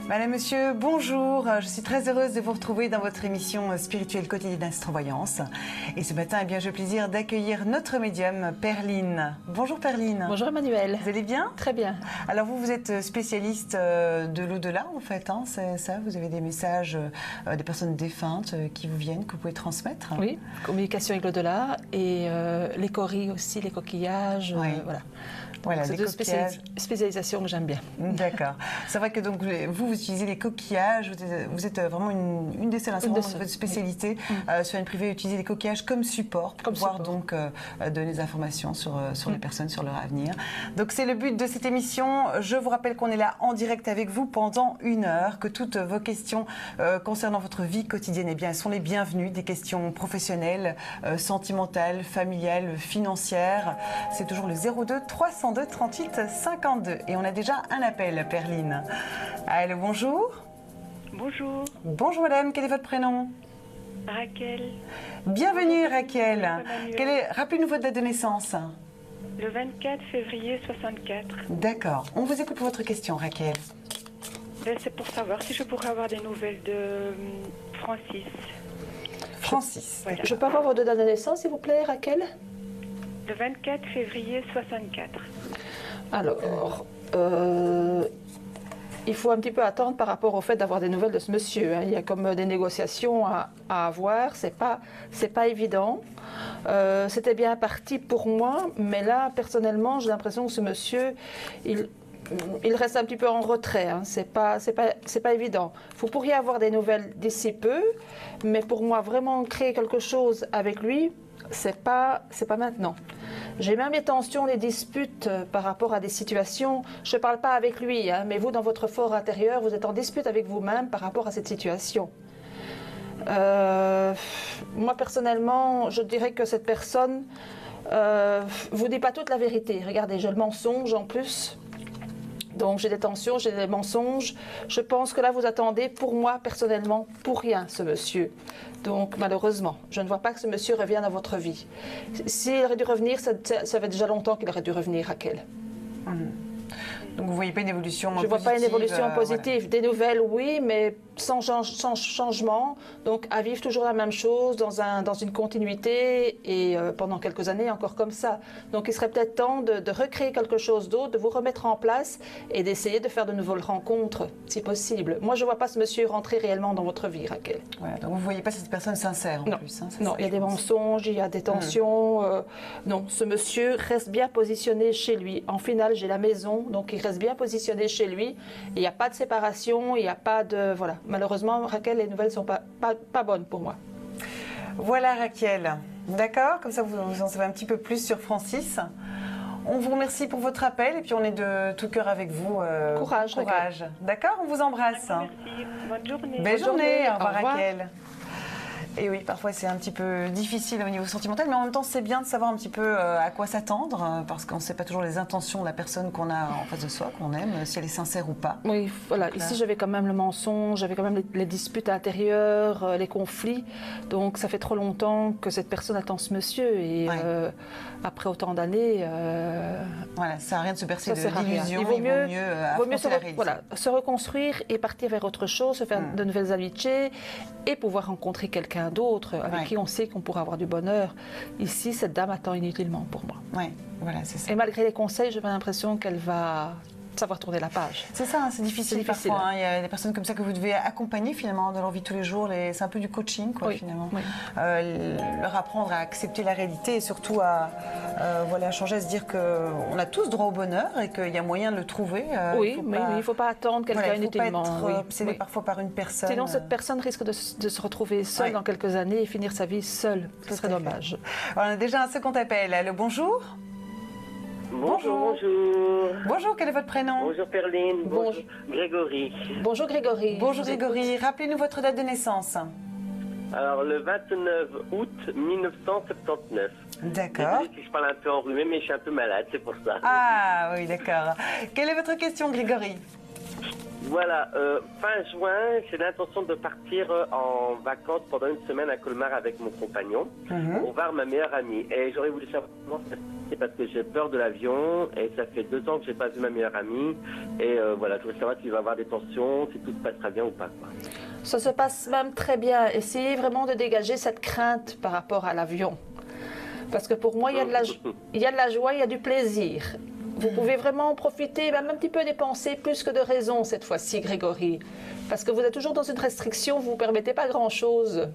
Madame, monsieur, bonjour. Je suis très heureuse de vous retrouver dans votre émission spirituelle quotidienne d'Astrovoyance. Et ce matin, j'ai le plaisir d'accueillir notre médium, Perline. Bonjour Perline. Bonjour Emmanuel. Vous allez bien? Très bien. Alors vous êtes spécialiste de l'au-delà en fait, hein, c'est ça? Vous avez des messages des personnes défuntes qui vous viennent, que vous pouvez transmettre? Oui, communication avec l'au-delà et les coris aussi, les coquillages, oui. Voilà. Voilà, c'est deux spécialisations que j'aime bien. D'accord. C'est vrai que donc vous utilisez les coquillages, vous êtes vraiment une des seules, c'est vraiment votre spécialité. Oui. Sur une privée, utiliser les coquillages comme support pour pouvoir donc donner des informations sur les personnes, sur leur avenir. Donc c'est le but de cette émission. Je vous rappelle qu'on est là en direct avec vous pendant 1 heure, que toutes vos questions concernant votre vie quotidienne, elles sont les bienvenues, des questions professionnelles, sentimentales, familiales, financières. C'est toujours le 02 302 38 52. Et on a déjà un appel, Perline. Allô, bonjour. Bonjour. Bonjour madame, quel est votre prénom? Raquel. Bienvenue Raquel. Rappelez-nous votre date de naissance. Le 24 février 64. D'accord. On vous écoute pour votre question, Raquel. C'est pour savoir si je pourrais avoir des nouvelles de Francis. Francis. Voilà. Je peux avoir votre date de naissance, s'il vous plaît, Raquel? Le 24 février 64. Alors, il faut un petit peu attendre par rapport au fait d'avoir des nouvelles de ce monsieur. Il y a comme des négociations à avoir, c'est pas évident. C'était bien parti pour moi, mais là, personnellement, j'ai l'impression que ce monsieur, il reste un petit peu en retrait. C'est pas évident. Vous pourriez avoir des nouvelles d'ici peu, mais pour moi, vraiment créer quelque chose avec lui, c'est pas maintenant. J'ai même des tensions, des disputes par rapport à des situations. Je ne parle pas avec lui, mais vous, dans votre fort intérieur, vous êtes en dispute avec vous-même par rapport à cette situation. Moi, personnellement, je dirais que cette personne vous dit pas toute la vérité. Regardez, j'ai le mensonge en plus. Donc j'ai des tensions, j'ai des mensonges. Je pense que là, vous attendez, pour moi, personnellement, pour rien, ce monsieur. Donc malheureusement, je ne vois pas que ce monsieur revienne dans votre vie. S'il aurait dû revenir, ça fait déjà longtemps qu'il aurait dû revenir, Raquel. Donc vous ne voyez pas une évolution positive? Je ne vois pas une évolution positive. Voilà. Des nouvelles, oui, mais sans changement. Donc à vivre toujours la même chose, dans une continuité, et pendant quelques années encore comme ça. Donc il serait peut-être temps de recréer quelque chose d'autre, de vous remettre en place et d'essayer de faire de nouvelles rencontres, si possible. Moi, je ne vois pas ce monsieur rentrer réellement dans votre vie, Raquel. Voilà, donc vous ne voyez pas cette personne sincère en plus. Non, il y a des mensonges, il y a des tensions. Non, ce monsieur reste bien positionné chez lui. En finale, j'ai la maison, donc il reste bien positionné chez lui. Il n'y a pas de séparation, il n'y a pas de... Voilà. Malheureusement, Raquel, les nouvelles ne sont pas bonnes pour moi. Voilà, Raquel. D'accord? Comme ça, vous en savez un petit peu plus sur Francis. On vous remercie pour votre appel et puis on est de tout cœur avec vous. Courage. D'accord? On vous embrasse. Merci. Bonne journée. Belle journée. Au revoir, revoir. Raquel. Et oui, parfois c'est un petit peu difficile au niveau sentimental, mais en même temps c'est bien de savoir un petit peu à quoi s'attendre, parce qu'on ne sait pas toujours les intentions de la personne qu'on a en face de soi, qu'on aime, si elle est sincère ou pas. Oui, voilà. Ici j'avais quand même le mensonge, j'avais quand même les disputes intérieures, les conflits. Donc ça fait trop longtemps que cette personne attend ce monsieur. Et après autant d'années... Voilà, ça sert à rien de se bercer d'illusions. Il vaut mieux affronter la réalité. Se reconstruire et partir vers autre chose, se faire de nouvelles amitiés et pouvoir rencontrer quelqu'un d'autre avec qui on sait qu'on pourra avoir du bonheur. Ici, cette dame attend inutilement pour moi. Oui, voilà, c'est ça. Et malgré les conseils, j'ai l'impression qu'elle va savoir tourner la page. C'est ça, c'est difficile parfois. Il y a des personnes comme ça que vous devez accompagner finalement dans leur vie de tous les jours. C'est un peu du coaching, quoi, finalement. Oui. Leur apprendre à accepter la réalité et surtout à changer, à se dire qu'on a tous droit au bonheur et qu'il y a moyen de le trouver. Oui, mais il ne faut pas attendre quelqu'un inutilement. Il ne faut pas être obsédé parfois par une personne. Sinon, cette personne risque de se retrouver seule dans quelques années et finir sa vie seule. Ce serait dommage. Alors, on a déjà un second appel. Allô, bonjour. Bonjour. Bonjour, quel est votre prénom? Bonjour Perline. Bonjour Grégory. Bonjour Grégory. Bonjour Grégory. Rappelez-nous votre date de naissance. Alors, le 29 août 1979. D'accord. Désolée si je parle un peu enrhumé, mais je suis un peu malade, c'est pour ça. Ah oui, d'accord. Quelle est votre question, Grégory? Voilà, fin juin, j'ai l'intention de partir en vacances pendant une semaine à Colmar avec mon compagnon pour voir ma meilleure amie. Et j'aurais voulu savoir comment ça se passait parce que j'ai peur de l'avion et ça fait 2 ans que j'ai pas vu ma meilleure amie. Et voilà, je voudrais savoir s'il va y avoir des tensions, si tout se passera bien ou pas, quoi. Ça se passe même très bien. Essayez vraiment de dégager cette crainte par rapport à l'avion. Parce que pour moi, il y a de la joie, il y a du plaisir. Vous pouvez vraiment en profiter, même un petit peu dépenser plus que de raison cette fois-ci, Grégory. Parce que vous êtes toujours dans une restriction, vous ne vous permettez pas grand-chose.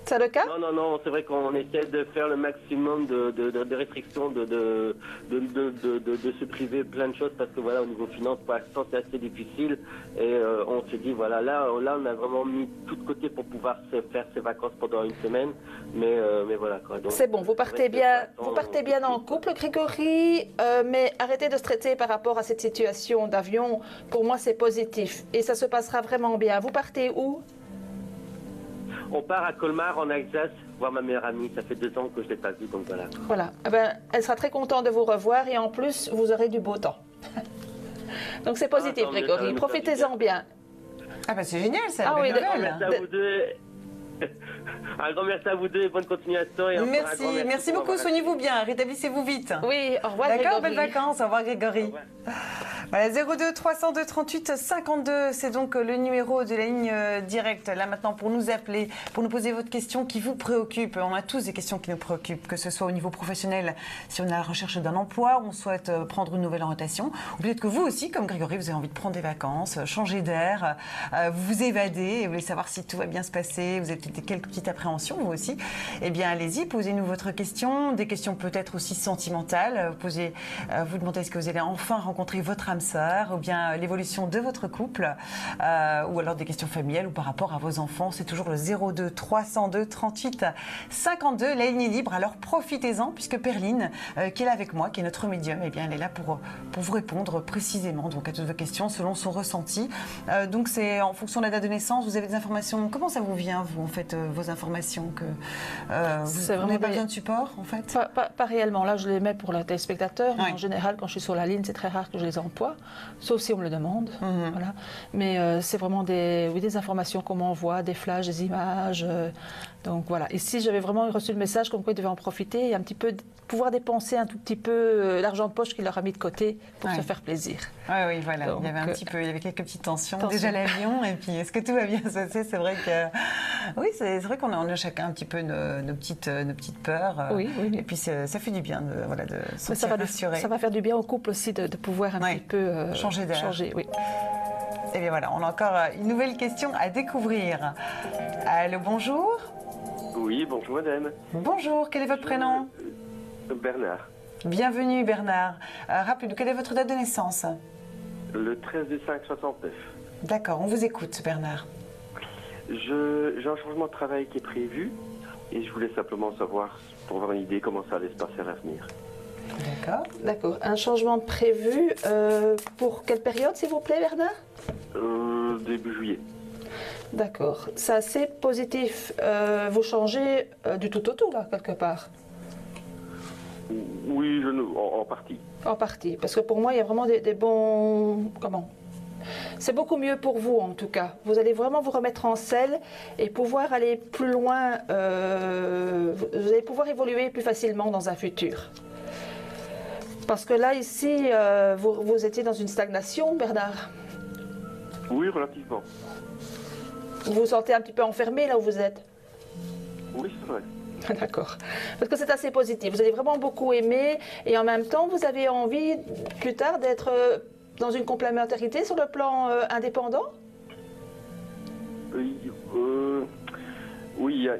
C'est le cas? Non, c'est vrai qu'on essaie de faire le maximum de restrictions, de se priver plein de choses parce que voilà, au niveau finance, pour l'instant, c'est assez difficile et on s'est dit, voilà, là, on a vraiment mis tout de côté pour pouvoir se faire ses vacances pendant une semaine, mais voilà, quoi. C'est bon, vous partez bien en couple, Grégory, mais arrêtez de stresser par rapport à cette situation d'avion. Pour moi, c'est positif et ça se passera vraiment bien. Vous partez où? On part à Colmar, en Alsace, voir ma meilleure amie. Ça fait 2 ans que je ne l'ai pas vue, donc voilà. Voilà. Eh ben, elle sera très contente de vous revoir et en plus, vous aurez du beau temps. Donc c'est positif, Grégory. Profitez-en bien. Ah bah c'est génial, ça. Ah oui, Merci à vous deux. Un grand merci à vous deux et bonne continuation. Et merci beaucoup. Soignez-vous bien. Rétablissez-vous vite. Oui, au revoir, D'accord, Grégory. belles vacances. Au revoir, Grégory. Au revoir. Voilà, 02 302 38 52, c'est donc le numéro de la ligne directe, là maintenant, pour nous appeler, pour nous poser votre question qui vous préoccupe. On a tous des questions qui nous préoccupent, que ce soit au niveau professionnel, si on est à la recherche d'un emploi, on souhaite prendre une nouvelle orientation, ou peut-être que vous aussi, comme Grégory, vous avez envie de prendre des vacances, changer d'air, vous évader, et vous voulez savoir si tout va bien se passer, vous avez quelques petites appréhensions, vous aussi. Eh bien, allez-y, posez-nous votre question, des questions peut-être aussi sentimentales, vous demandez est-ce que vous allez enfin rencontrer votre âme sœur, ou bien l'évolution de votre couple, ou alors des questions familiales ou par rapport à vos enfants. C'est toujours le 02 302 38 52. La ligne est libre, alors profitez-en, puisque Perline, qui est là avec moi, qui est notre médium, eh bien, elle est là pour vous répondre précisément donc, à toutes vos questions selon son ressenti. Donc c'est en fonction de la date de naissance, vous avez des informations. Comment ça vous vient, vous, en fait, vos informations que vous n'avez pas besoin de support, en fait? Pas réellement. Là, je les mets pour les téléspectateurs. Mais en général, quand je suis sur la ligne, c'est très rare que je les emploie. Sauf si on me le demande. Voilà. Mais c'est vraiment des informations qu'on m'envoie, des flashs, des images. Donc voilà. Ici, j'avais vraiment reçu le message comme quoi ils devaient en profiter et un petit peu pouvoir dépenser un tout petit peu l'argent de poche qu'il leur a mis de côté pour se faire plaisir. Oui, voilà. Donc, il y avait quelques petites tensions. Déjà l'avion, et puis est-ce que tout va bien se passer? C'est vrai que c'est vrai qu'on a chacun un petit peu nos petites peurs. Oui. Et puis ça fait du bien de se sentir rassuré. Ça va faire du bien au couple aussi de pouvoir un petit peu changer d'air. Oui. Et bien voilà, on a encore une nouvelle question à découvrir. Allô, bonjour. Oui, bonjour madame. Bonjour, quel est votre prénom? Bernard. Bienvenue Bernard. Rappelez-nous, quelle est votre date de naissance? Le 13 du 5 69. D'accord, on vous écoute Bernard. J'ai un changement de travail qui est prévu et je voulais simplement savoir, pour avoir une idée, comment ça allait se passer à l'avenir. D'accord. Un changement de prévu pour quelle période, s'il vous plaît, Bernard? Début juillet. D'accord. C'est assez positif. Vous changez du tout au tout, là, quelque part? Oui, en partie. En partie. Parce que pour moi, il y a vraiment des bons... Comment? C'est beaucoup mieux pour vous, en tout cas. Vous allez vraiment vous remettre en selle et pouvoir aller plus loin. Vous allez pouvoir évoluer plus facilement dans un futur. Parce que là, ici, vous étiez dans une stagnation, Bernard? Oui, relativement. Vous vous sentez un petit peu enfermé là où vous êtes? Oui, c'est vrai. D'accord. Parce que c'est assez positif. Vous allez vraiment beaucoup aimer et en même temps, vous avez envie plus tard d'être dans une complémentarité sur le plan indépendant? Oui,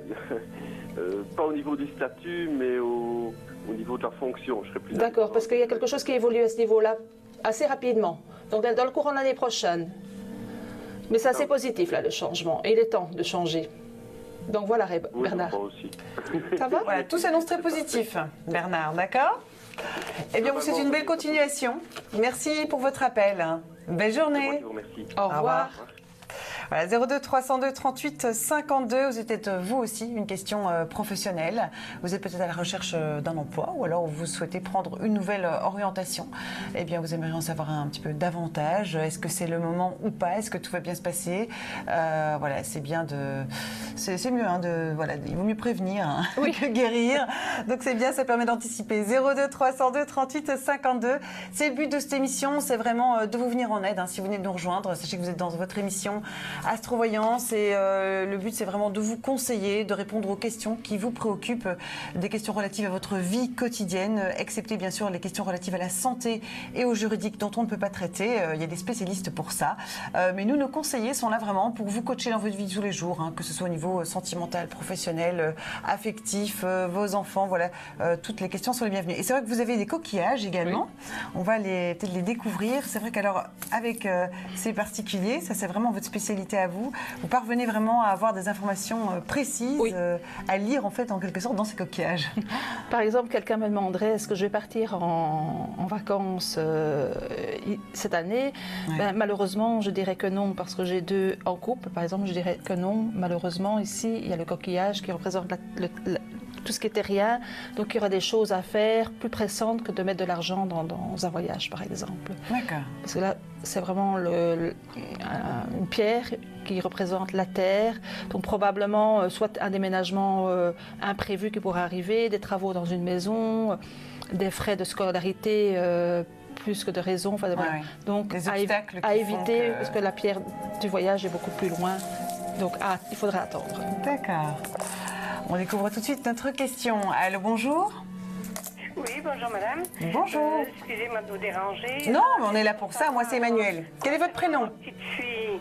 pas au niveau du statut, mais au niveau de la fonction. Je serais plus. D'accord, parce qu'il y a quelque chose qui évolue à ce niveau-là assez rapidement. Donc dans le courant de l'année prochaine. Mais c'est assez positif là, le changement. Et il est temps de changer. Donc voilà, Bernard. Moi aussi. Ça va? Voilà, tout s'annonce très positif, Bernard, d'accord? Eh bien, vous souhaitez une belle continuation. Merci pour votre appel. Belle journée. Merci. Au revoir. Voilà, 02 302 38 52. Vous êtes vous aussi une question professionnelle. Vous êtes peut-être à la recherche d'un emploi ou alors vous souhaitez prendre une nouvelle orientation. Eh bien, vous aimeriez en savoir un petit peu davantage. Est-ce que c'est le moment ou pas? Est-ce que tout va bien se passer? Voilà, c'est bien de... C'est mieux, hein, voilà, il vaut mieux prévenir hein, que guérir. Donc c'est bien, ça permet d'anticiper. 02 302 38 52. C'est le but de cette émission, c'est vraiment de vous venir en aide. Hein, si vous venez de nous rejoindre, sachez que vous êtes dans votre émission Astrovoyance et le but c'est vraiment de vous conseiller, de répondre aux questions qui vous préoccupent, des questions relatives à votre vie quotidienne, excepté bien sûr les questions relatives à la santé et au juridique dont on ne peut pas traiter. Il y a des spécialistes pour ça. Mais nous, nos conseillers sont là vraiment pour vous coacher dans votre vie de tous les jours, hein, que ce soit au niveau sentimental, professionnel, affectif, vos enfants, voilà, toutes les questions sont les bienvenues. Et c'est vrai que vous avez des coquillages également. Oui. On va peut-être les découvrir. C'est vrai qu'alors, avec ces particuliers, ça c'est vraiment votre spécialité à vous. Vous parvenez vraiment à avoir des informations précises, oui. À lire en fait en quelque sorte dans ces coquillages. Par exemple, quelqu'un me demanderait est-ce que je vais partir en vacances cette année? Ouais. Ben, malheureusement, je dirais que non parce que j'ai deux en couple. Par exemple, je dirais que non. Malheureusement, ici, il y a le coquillage qui représente tout ce qui était rien. Donc, il y aura des choses à faire plus pressantes que de mettre de l'argent dans un voyage, par exemple. D'accord. Parce que là, c'est vraiment une pierre qui représente la terre. Donc, probablement, soit un déménagement imprévu qui pourrait arriver, des travaux dans une maison, des frais de scolarité plus que de raison. Enfin, voilà. Ouais. Donc, à éviter, parce que la pierre du voyage est beaucoup plus loin. Donc, il faudra attendre. D'accord. On découvre tout de suite notre question. Allô, bonjour. Oui, bonjour madame. Bonjour. Excusez-moi de vous déranger. Non, mais on est là pour ça. Moi, c'est Emmanuel. Quel est votre prénom? Ma petite fille,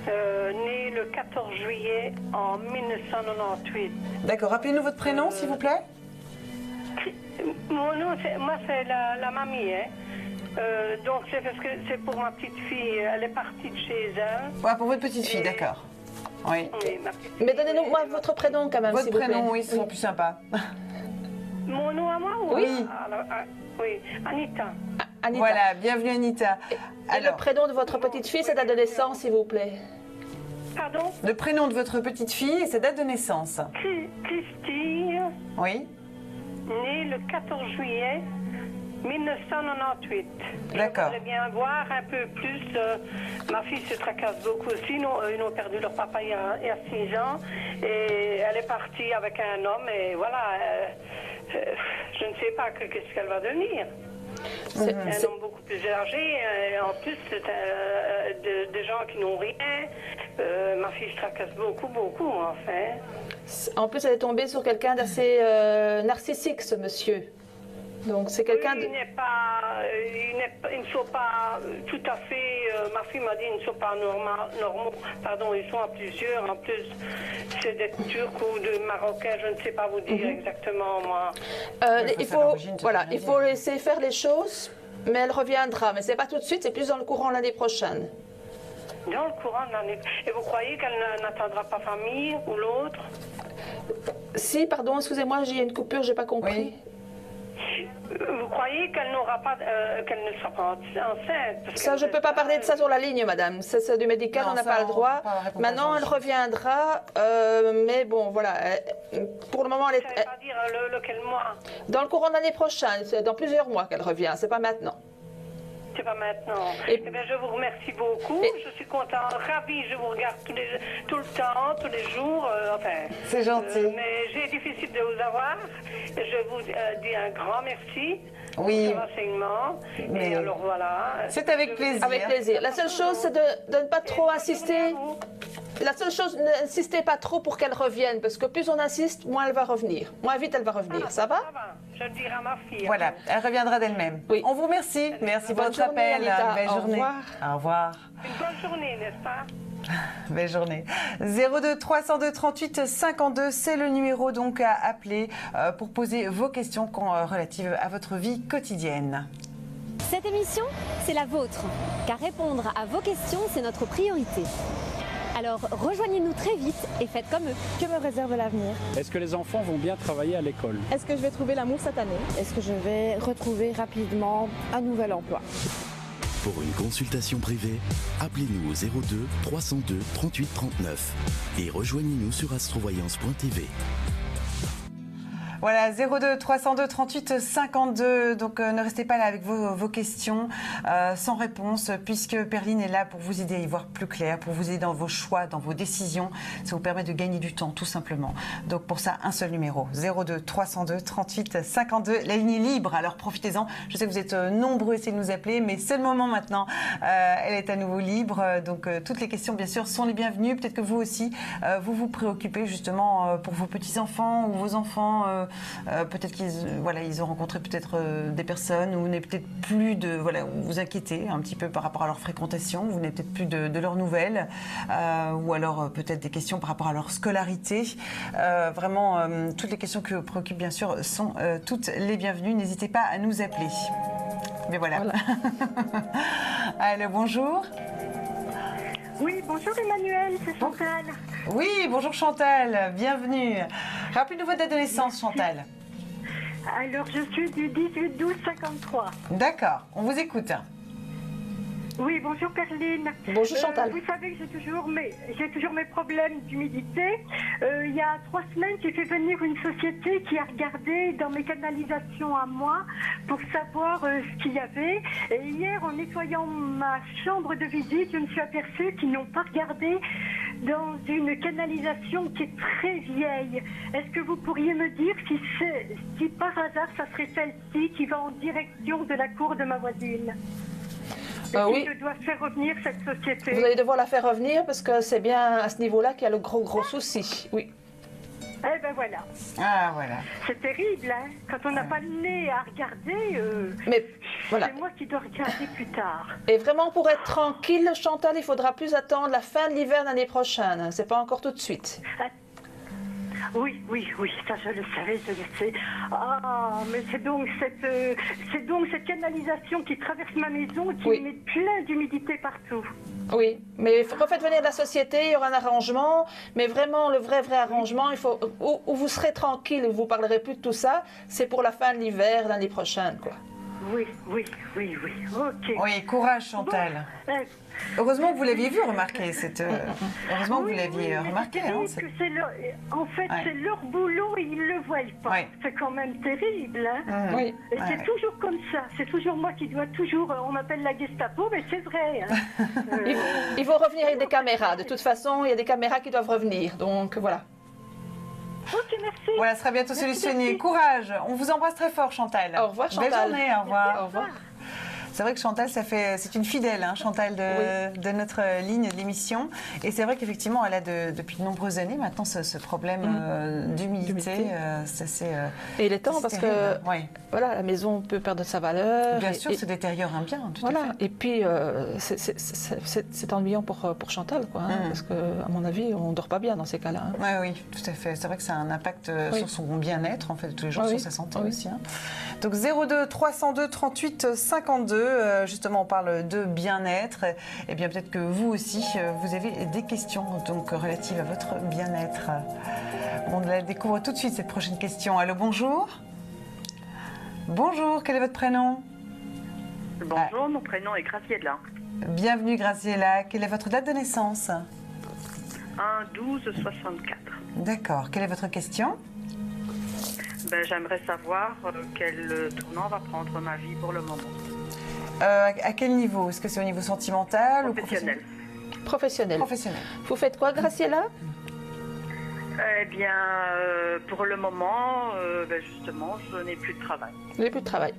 née le 14 juillet en 1998. D'accord. Rappelez-nous votre prénom, s'il vous plaît. Mon nom, moi, c'est la mamie. Hein. Donc, c'est parce que c'est pour ma petite fille. Elle est partie de chez elle. Ouais, pour votre petite fille, d'accord. Oui. Oui, mais donnez-nous moi votre prénom quand même. Votre prénom, oui, c'est plus sympa. Mon nom à moi? Oui. Alors, oui, Anita. Anita. Voilà, bienvenue Anita. Et le prénom de votre petite fille, sa date de naissance, s'il vous plaît. Pardon? Le prénom de votre petite fille et sa date de naissance. Christine. Oui. Née le 14 juillet 1998. D'accord. Je voulais bien voir un peu plus. Ma fille se tracasse beaucoup aussi. Ils ont perdu leur papa il y a 6 ans. Et elle est partie avec un homme. Et voilà, je ne sais pas qu'est-ce qu'elle va devenir. C'est un homme beaucoup plus âgé. Et en plus, c'est des gens qui n'ont rien. Ma fille se tracasse beaucoup, en fait. En plus, elle est tombée sur quelqu'un d'assez narcissique, ce monsieur. Donc c'est quelqu'un il ne sont pas tout à fait. Ma fille m'a dit ils ne sont pas normaux. Pardon, ils sont à plusieurs. En plus, c'est des Turcs ou des Marocains. Je ne sais pas vous dire exactement moi. Il faut laisser faire les choses, mais elle reviendra. Mais c'est pas tout de suite. C'est plus dans le courant l'année prochaine. Dans le courant de l'année. Et vous croyez qu'elle n'attendra pas famille ou l'autre? Si, pardon, excusez-moi, j'ai une coupure, j'ai pas compris. Oui. Vous croyez qu'elle n'aura pas, qu'elle ne sera pas enceinte? Ça, je ne peux pas parler de ça sur la ligne, madame. C'est du médical, on n'a pas le droit. Maintenant, elle reviendra, mais bon, voilà. Pour le moment, elle est. Ça ne veut pas dire lequel mois? Dans le courant de l'année prochaine, c'est dans plusieurs mois qu'elle revient, c'est pas maintenant. C'est pas maintenant. Eh bien, je vous remercie beaucoup. Je suis contente, ravie. Je vous regarde tout le temps, tous les jours. C'est gentil. Mais j'ai difficile de vous avoir. Je vous dis un grand merci. Oui. Pour ce renseignement. Mais et alors voilà. C'est avec plaisir. Avec plaisir. La seule chose, c'est de ne pas trop insister. La seule chose, n'insistez pas trop pour qu'elle revienne, parce que plus on insiste, moins elle va revenir. Moins vite elle va revenir. Ça va? Je le dirai à ma fille. Voilà, elle reviendra d'elle-même. Oui. On vous remercie. Merci pour votre appel. Belle journée. Au revoir. Au revoir. Une bonne journée, n'est-ce pas? Belle journée. 02 302 38 52, c'est le numéro donc à appeler pour poser vos questions relatives à votre vie quotidienne. Cette émission, c'est la vôtre, car répondre à vos questions, c'est notre priorité. Alors rejoignez-nous très vite et faites comme eux. Que me réserve l'avenir? Est-ce que les enfants vont bien travailler à l'école? Est-ce que je vais trouver l'amour cette année? Est-ce que je vais retrouver rapidement un nouvel emploi? Pour une consultation privée, appelez-nous au 02 302 38 39 et rejoignez-nous sur astrovoyance.tv. Voilà, 02 302 38 52. Donc ne restez pas là avec vos questions sans réponse, puisque Perline est là pour vous aider à y voir plus clair, pour vous aider dans vos choix, dans vos décisions. Ça vous permet de gagner du temps, tout simplement. Donc pour ça, un seul numéro, 02 302 38 52. La ligne est libre, alors profitez-en. Je sais que vous êtes nombreux à essayer de nous appeler, mais c'est le moment maintenant. Elle est à nouveau libre. Donc toutes les questions, bien sûr, sont les bienvenues. Peut-être que vous aussi, vous vous préoccupez justement pour vos petits-enfants ou vos enfants. Peut-être qu'ils ont rencontré peut-être des personnes où vous n'avez peut-être plus de... Voilà, vous vous inquiétez un petit peu par rapport à leur fréquentation, vous n'avez peut-être plus de leurs nouvelles, ou alors peut-être des questions par rapport à leur scolarité. Vraiment, toutes les questions qui vous préoccupent, bien sûr, sont toutes les bienvenues. N'hésitez pas à nous appeler. Mais voilà. Allô, bonjour. Oui, bonjour Emmanuel, c'est Chantal. Oui, bonjour Chantal, bienvenue. Rappelez-nous votre date de naissance, Chantal. Alors, je suis du 18-12-53. D'accord, on vous écoute. Oui, bonjour Perline. Bonjour Chantal. Vous savez que j'ai toujours mes problèmes d'humidité. Il y a 3 semaines, j'ai fait venir une société qui a regardé dans mes canalisations à moi pour savoir ce qu'il y avait. Et hier, en nettoyant ma chambre de visite, je me suis aperçue qu'ils n'ont pas regardé dans une canalisation qui est très vieille. Est-ce que vous pourriez me dire si par hasard, ça serait celle-ci qui va en direction de la cour de ma voisine? Oui. Je dois faire revenir cette société. Vous allez devoir la faire revenir parce que c'est bien à ce niveau-là qu'il y a le gros souci. Oui. Eh ben voilà. Ah voilà. C'est terrible, hein. Quand on n'a pas le nez à regarder, mais voilà. C'est moi qui dois regarder plus tard. Et vraiment pour être tranquille, Chantal, il faudra plus attendre la fin de l'hiver l'année prochaine. C'est pas encore tout de suite. Oui, ça je le savais, je le sais. Ah, mais c'est donc cette canalisation qui traverse ma maison et qui met plein d'humidité partout. Oui, mais refaites venir de la société, il y aura un arrangement, mais vraiment le vrai arrangement, il faut où vous serez tranquille, vous parlerez plus de tout ça, c'est pour la fin de l'hiver l'année prochaine, quoi. Oui, ok. Oui, courage Chantal. Bon, heureusement que vous l'aviez vu remarquer. Heureusement que vous l'aviez remarqué. En fait, c'est leur boulot et ils ne le voient pas. Oui. C'est quand même terrible. Hein. Oui. Et c'est toujours comme ça. C'est toujours moi qui dois toujours... On m'appelle la Gestapo, mais c'est vrai. Hein. Il faut revenir avec des caméras. De toute façon, il y a des caméras qui doivent revenir. Donc, voilà. Ok, merci. Voilà, ce sera bientôt solutionné. Merci. Courage. On vous embrasse très fort, Chantal. Au revoir, Chantal. Belle journée. Au revoir. Au revoir. C'est vrai que Chantal, c'est une fidèle, hein, Chantal, de notre ligne d'émission. Et c'est vrai qu'effectivement, elle a depuis de nombreuses années maintenant ce problème d'humidité. Et il est temps parce que voilà, la maison peut perdre sa valeur. Bien sûr, se détériore un bien. Tout à fait. Et puis, c'est ennuyant pour Chantal, quoi, hein, parce qu'à mon avis, on ne dort pas bien dans ces cas-là. Hein. Oui, tout à fait. C'est vrai que ça a un impact sur son bien-être, en fait, tous les jours, sur sa santé aussi. Hein. Donc 02 302 38 52. Justement, on parle de bien-être. Et bien, peut-être que vous aussi, vous avez des questions donc relatives à votre bien-être. On la découvre tout de suite, cette prochaine question. Allô, bonjour. Bonjour, quel est votre prénom? Bonjour, mon prénom est Graciela. Bienvenue, Graciela. Quelle est votre date de naissance? 1-12-64. D'accord. Quelle est votre question? J'aimerais savoir quel tournant va prendre ma vie pour le moment. À quel niveau? Est-ce que c'est au niveau sentimental ou professionnel? Professionnel. Vous faites quoi, Graciela? Eh bien, pour le moment, justement, je n'ai plus de travail. Vous n'avez plus de travail.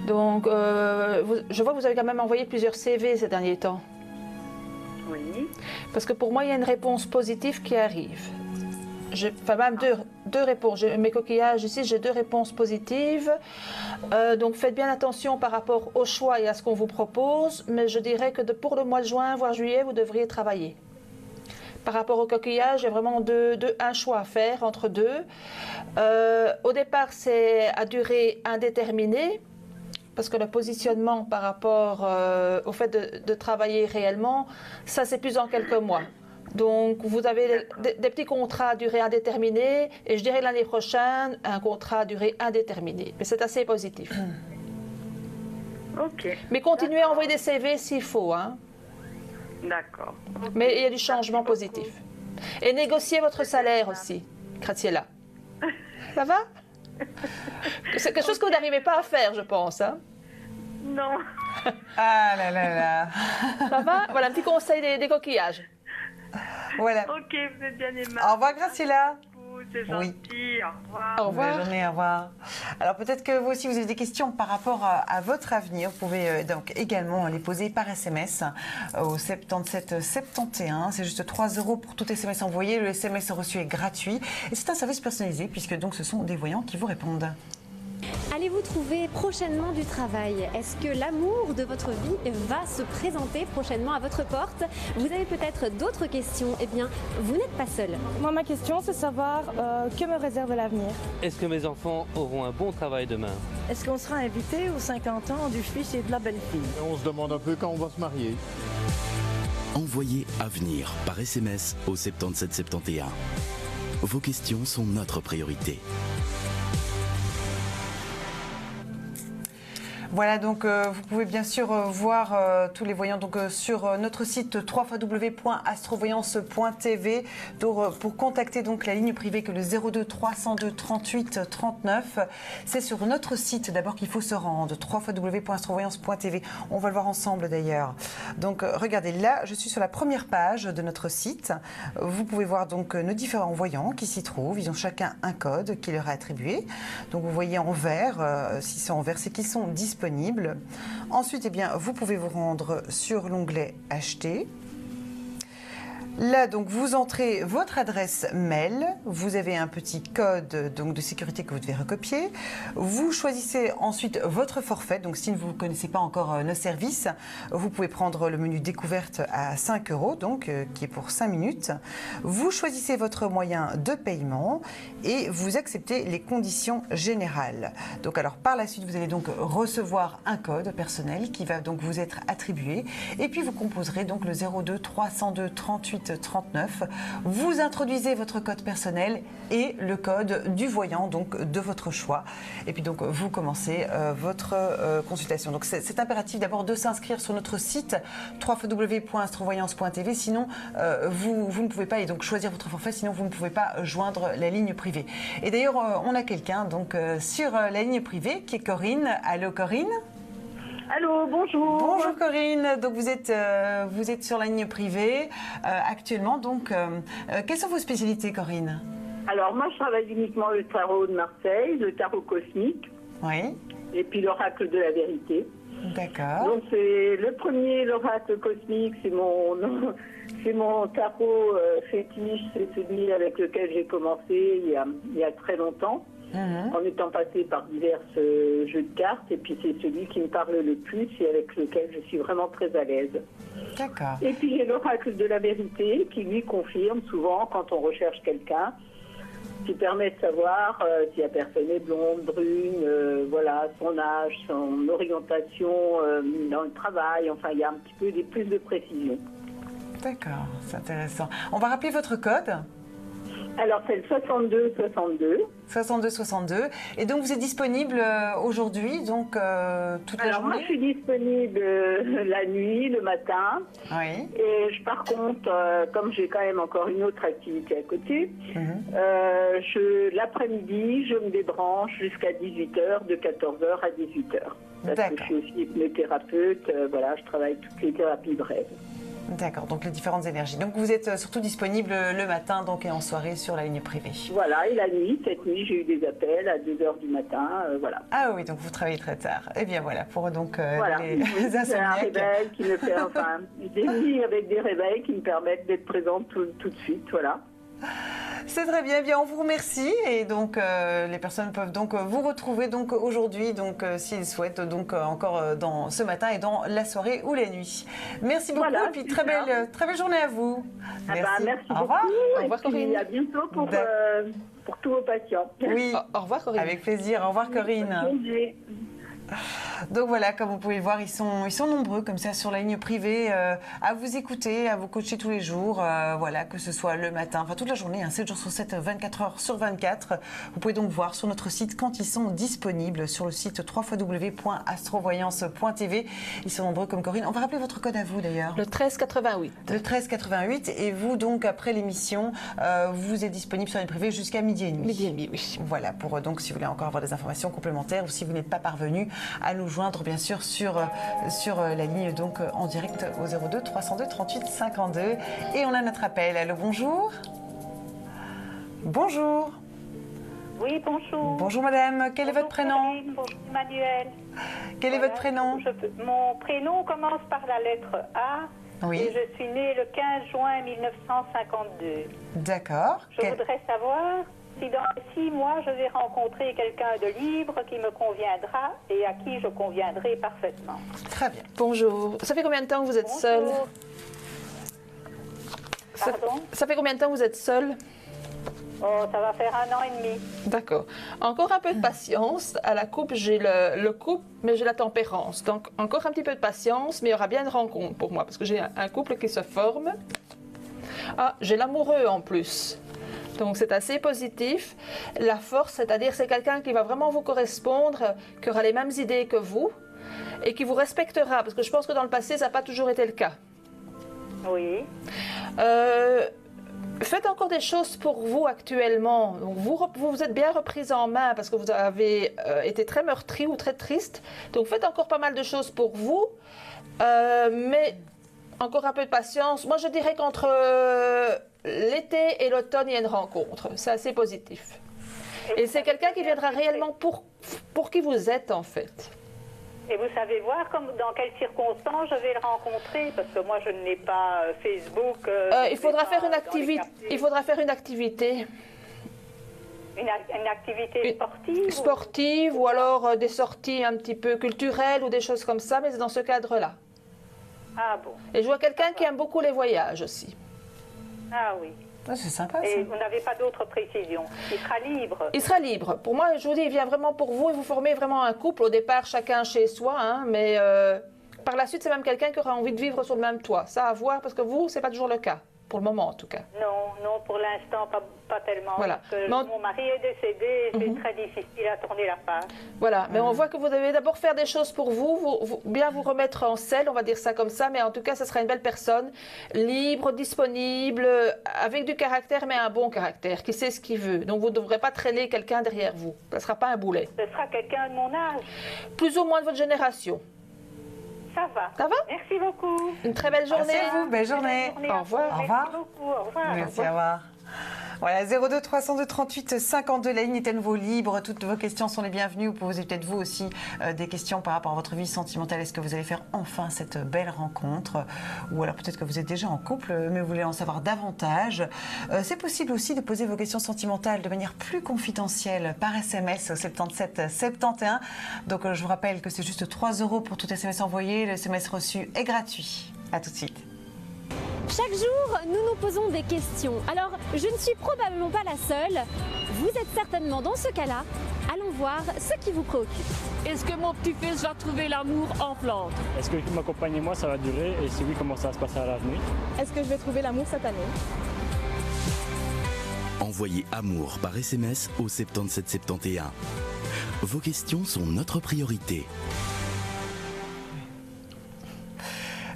Donc, je vois que vous avez quand même envoyé plusieurs CV ces derniers temps. Oui. Parce que pour moi, il y a une réponse positive qui arrive. Enfin, même deux réponses. Mes coquillages ici, j'ai 2 réponses positives. Donc, faites bien attention par rapport au choix et à ce qu'on vous propose. Mais je dirais que pour le mois de juin, voire juillet, vous devriez travailler. Par rapport au coquillage, il y a vraiment un choix à faire entre 2. Au départ, c'est à durée indéterminée. Parce que le positionnement par rapport au fait de travailler réellement, ça, c'est plus en quelques mois. Donc, vous avez des petits contrats à durée indéterminée et je dirais l'année prochaine, un contrat à durée indéterminée. Mais c'est assez positif. Ok. Mais continuez à envoyer des CV s'il faut, hein. D'accord. Mais il y a du changement positif. Et négociez votre salaire aussi, Graziella. Ça va? C'est quelque chose que vous n'arrivez pas à faire, je pense. Hein? Non. Ah là là là. Ça va? Voilà un petit conseil des coquillages. Voilà. Ok, vous êtes bien aimable. Au revoir, Graciela. C'est gentil. Au revoir. Au revoir. Bonne journée, au revoir. Alors peut-être que vous aussi vous avez des questions par rapport à votre avenir. Vous pouvez donc également les poser par SMS au 77 71. C'est juste 3 € pour tout SMS envoyé. Le SMS reçu est gratuit et c'est un service personnalisé puisque donc ce sont des voyants qui vous répondent. Allez-vous trouver prochainement du travail? Est-ce que l'amour de votre vie va se présenter prochainement à votre porte? Vous avez peut-être d'autres questions? Eh bien, vous n'êtes pas seul. Moi, ma question, c'est savoir que me réserve l'avenir. Est-ce que mes enfants auront un bon travail demain? Est-ce qu'on sera invité aux 50 ans du fils et de la belle-fille? On se demande un peu quand on va se marier. Envoyez Avenir par SMS au 77 71. Vos questions sont notre priorité. Voilà, donc vous pouvez bien sûr voir tous les voyants donc, sur notre site www.astrovoyance.tv pour contacter donc la ligne privée que le 02 302 38 39. C'est sur notre site d'abord qu'il faut se rendre, www.astrovoyance.tv. On va le voir ensemble d'ailleurs. Donc regardez, là je suis sur la première page de notre site. Vous pouvez voir donc nos différents voyants qui s'y trouvent. Ils ont chacun un code qui leur est attribué. Donc vous voyez en vert, si c'est en vert, c'est qu'ils sont disponibles. Ensuite, eh bien, vous pouvez vous rendre sur l'onglet Acheter. Là, donc, vous entrez votre adresse mail. Vous avez un petit code donc, de sécurité que vous devez recopier. Vous choisissez ensuite votre forfait. Donc, si vous ne connaissez pas encore nos services, vous pouvez prendre le menu découverte à 5 €, donc, qui est pour 5 minutes. Vous choisissez votre moyen de paiement et vous acceptez les conditions générales. Donc, alors, par la suite, vous allez donc recevoir un code personnel qui va donc vous être attribué. Et puis, vous composerez donc le 02 302 38 39. Vous introduisez votre code personnel et le code du voyant donc de votre choix. Et puis donc vous commencez votre consultation. Donc c'est impératif d'abord de s'inscrire sur notre site www.astrovoyance.tv. Sinon vous ne pouvez pas et donc choisir votre forfait. Sinon vous ne pouvez pas joindre la ligne privée. Et d'ailleurs on a quelqu'un donc sur la ligne privée qui est Corinne. Allô Corinne? Allô, bonjour. Bonjour Corinne, donc vous êtes sur la ligne privée actuellement, donc quelles sont vos spécialités Corinne? Alors moi je travaille uniquement le tarot de Marseille, le tarot cosmique, oui. Et puis l'oracle de la vérité. D'accord. Donc c'est le premier, l'oracle cosmique, c'est mon tarot fétiche, c'est celui avec lequel j'ai commencé il y a très longtemps. En étant passé par divers jeux de cartes, et puis c'est celui qui me parle le plus et avec lequel je suis vraiment très à l'aise. D'accord. Et puis j'ai l'oracle de la vérité qui lui confirme souvent quand on recherche quelqu'un, qui permet de savoir si la personne est blonde, brune, voilà, son âge, son orientation dans le travail, enfin il y a un petit peu plus de précision. D'accord, c'est intéressant. On va rappeler votre code. Alors c'est le 62-62. 62-62. Et donc vous êtes disponible aujourd'hui, donc toute la journée? Alors moi je suis disponible la nuit, le matin. Oui. Et par contre, comme j'ai quand même encore une autre activité à côté, l'après-midi je me débranche jusqu'à 18h, de 14h à 18h. Parce que je suis aussi hypnothérapeute, voilà, je travaille toutes les thérapies brèves. D'accord, donc les différentes énergies. Donc vous êtes surtout disponible le matin donc, et en soirée sur la ligne privée. Voilà, et la nuit, cette nuit, j'ai eu des appels à 2h du matin, voilà. Ah oui, donc vous travaillez très tard. Eh bien voilà, pour donc les insomniaques. Un réveil qui me fait, enfin, des nuits avec des réveils qui me permettent d'être présente tout de suite, voilà. C'est très bien, bien, on vous remercie et donc les personnes peuvent donc vous retrouver donc aujourd'hui donc s'ils souhaitent donc encore dans ce matin et dans la soirée ou la nuit. Merci beaucoup et puis très belle journée à vous. Merci, merci au beaucoup. Revoir. Au revoir Corinne. À bientôt pour tous vos patients. Oui. Au revoir Corinne. Avec plaisir. Au revoir Corinne. Donc voilà, comme vous pouvez le voir, ils sont nombreux comme ça sur la ligne privée à vous écouter, à vous coacher tous les jours, voilà, que ce soit le matin, enfin toute la journée, 7 jours sur 7, 24 heures sur 24. Vous pouvez donc voir sur notre site quand ils sont disponibles, sur le site www.astrovoyance.tv. Ils sont nombreux comme Corinne. On va rappeler votre code à vous d'ailleurs. Le 1388. Le 1388. Et vous donc, après l'émission, vous êtes disponible sur la ligne privée jusqu'à midi et demi. Midi et demi, oui. Voilà, pour donc si vous voulez encore avoir des informations complémentaires ou si vous n'êtes pas parvenu à nous joindre bien sûr sur la ligne donc en direct au 02 302 38 52. Et on a notre appel. Allô, bonjour. Bonjour. Oui, bonjour. Bonjour madame, quel est votre prénom? Bonjour Emmanuel. Quel est votre prénom? Mon prénom commence par la lettre A. Oui. Et je suis née le 15 juin 1952. D'accord. Je voudrais savoir si dans 6 mois, je vais rencontrer quelqu'un de libre qui me conviendra et à qui je conviendrai parfaitement. Très bien. Bonjour. Ça fait combien de temps que vous êtes seule? Pardon? Ça fait combien de temps que vous êtes seule? Oh, ça va faire 1 an et demi. D'accord. Encore un peu de patience. À la coupe, j'ai le couple, mais j'ai la tempérance. Donc, encore un petit peu de patience, mais il y aura bien une rencontre pour moi, parce que j'ai un couple qui se forme. Ah, j'ai l'amoureux en plus. Donc, c'est assez positif. La force, c'est-à-dire c'est quelqu'un qui va vraiment vous correspondre, qui aura les mêmes idées que vous et qui vous respectera, parce que je pense que dans le passé, ça n'a pas toujours été le cas. Oui. Faites encore des choses pour vous actuellement. Donc vous êtes bien reprise en main parce que vous avez été très meurtri ou très triste. Donc faites encore pas mal de choses pour vous. Mais encore un peu de patience. Moi, je dirais qu'entre l'été et l'automne, il y a une rencontre. C'est assez positif. Et c'est quelqu'un qui viendra réellement pour qui vous êtes, en fait. Et vous savez voir dans quelles circonstances je vais le rencontrer, parce que moi je n'ai pas Facebook. Il faudra faire une activité. Il faudra faire une activité. Une activité sportive. Sportive ou alors des sorties un petit peu culturelles ou des choses comme ça, mais c'est dans ce cadre-là. Ah bon. Et je vois quelqu'un qui aime beaucoup les voyages aussi. Ah oui. C'est sympa, et ça. vous n'avez pas d'autres précisions. Il sera libre. Il sera libre. Pour moi, je vous dis, il vient vraiment pour vous et vous formez vraiment un couple. Au départ, chacun chez soi, hein, mais par la suite, c'est même quelqu'un qui aura envie de vivre sur le même toit. Ça à voir, parce que vous, c'est pas toujours le cas. Pour le moment, en tout cas. Non, pour l'instant, pas tellement. Voilà. Parce que mon mari est décédé et c'est très difficile à tourner la page. Voilà, mais on voit que vous devez d'abord faire des choses pour vous, bien vous remettre en selle, on va dire ça comme ça, mais en tout cas, ce sera une belle personne, libre, disponible, avec du caractère, mais un bon caractère, qui sait ce qu'il veut. Donc, vous ne devrez pas traîner quelqu'un derrière vous. Ce ne sera pas un boulet. Ce sera quelqu'un de mon âge. Plus ou moins de votre génération. Ça va. Ça va? Merci beaucoup. Une très belle journée. Merci à vous, belle journée. Au revoir. Au revoir. Merci beaucoup. Au revoir. Merci, au revoir. Voilà, 02 302 38 52, la ligne est à nouveau libre. Toutes vos questions sont les bienvenues. Vous posez peut-être vous aussi des questions par rapport à votre vie sentimentale. Est-ce que vous allez faire enfin cette belle rencontre? Ou alors peut-être que vous êtes déjà en couple, mais vous voulez en savoir davantage. C'est possible aussi de poser vos questions sentimentales de manière plus confidentielle par SMS au 77 71. Donc je vous rappelle que c'est juste 3 € pour tout SMS envoyé. Le SMS reçu est gratuit. À tout de suite. Chaque jour, nous nous posons des questions. Alors, je ne suis probablement pas la seule. Vous êtes certainement dans ce cas-là. Allons voir ce qui vous préoccupe. Est-ce que mon petit-fils va trouver l'amour en Flandre? Est-ce que ma compagne et moi, ça va durer? Et si oui, comment ça va se passer à l'avenir? Est-ce que je vais trouver l'amour cette année? Envoyez amour par SMS au 77 71. Vos questions sont notre priorité.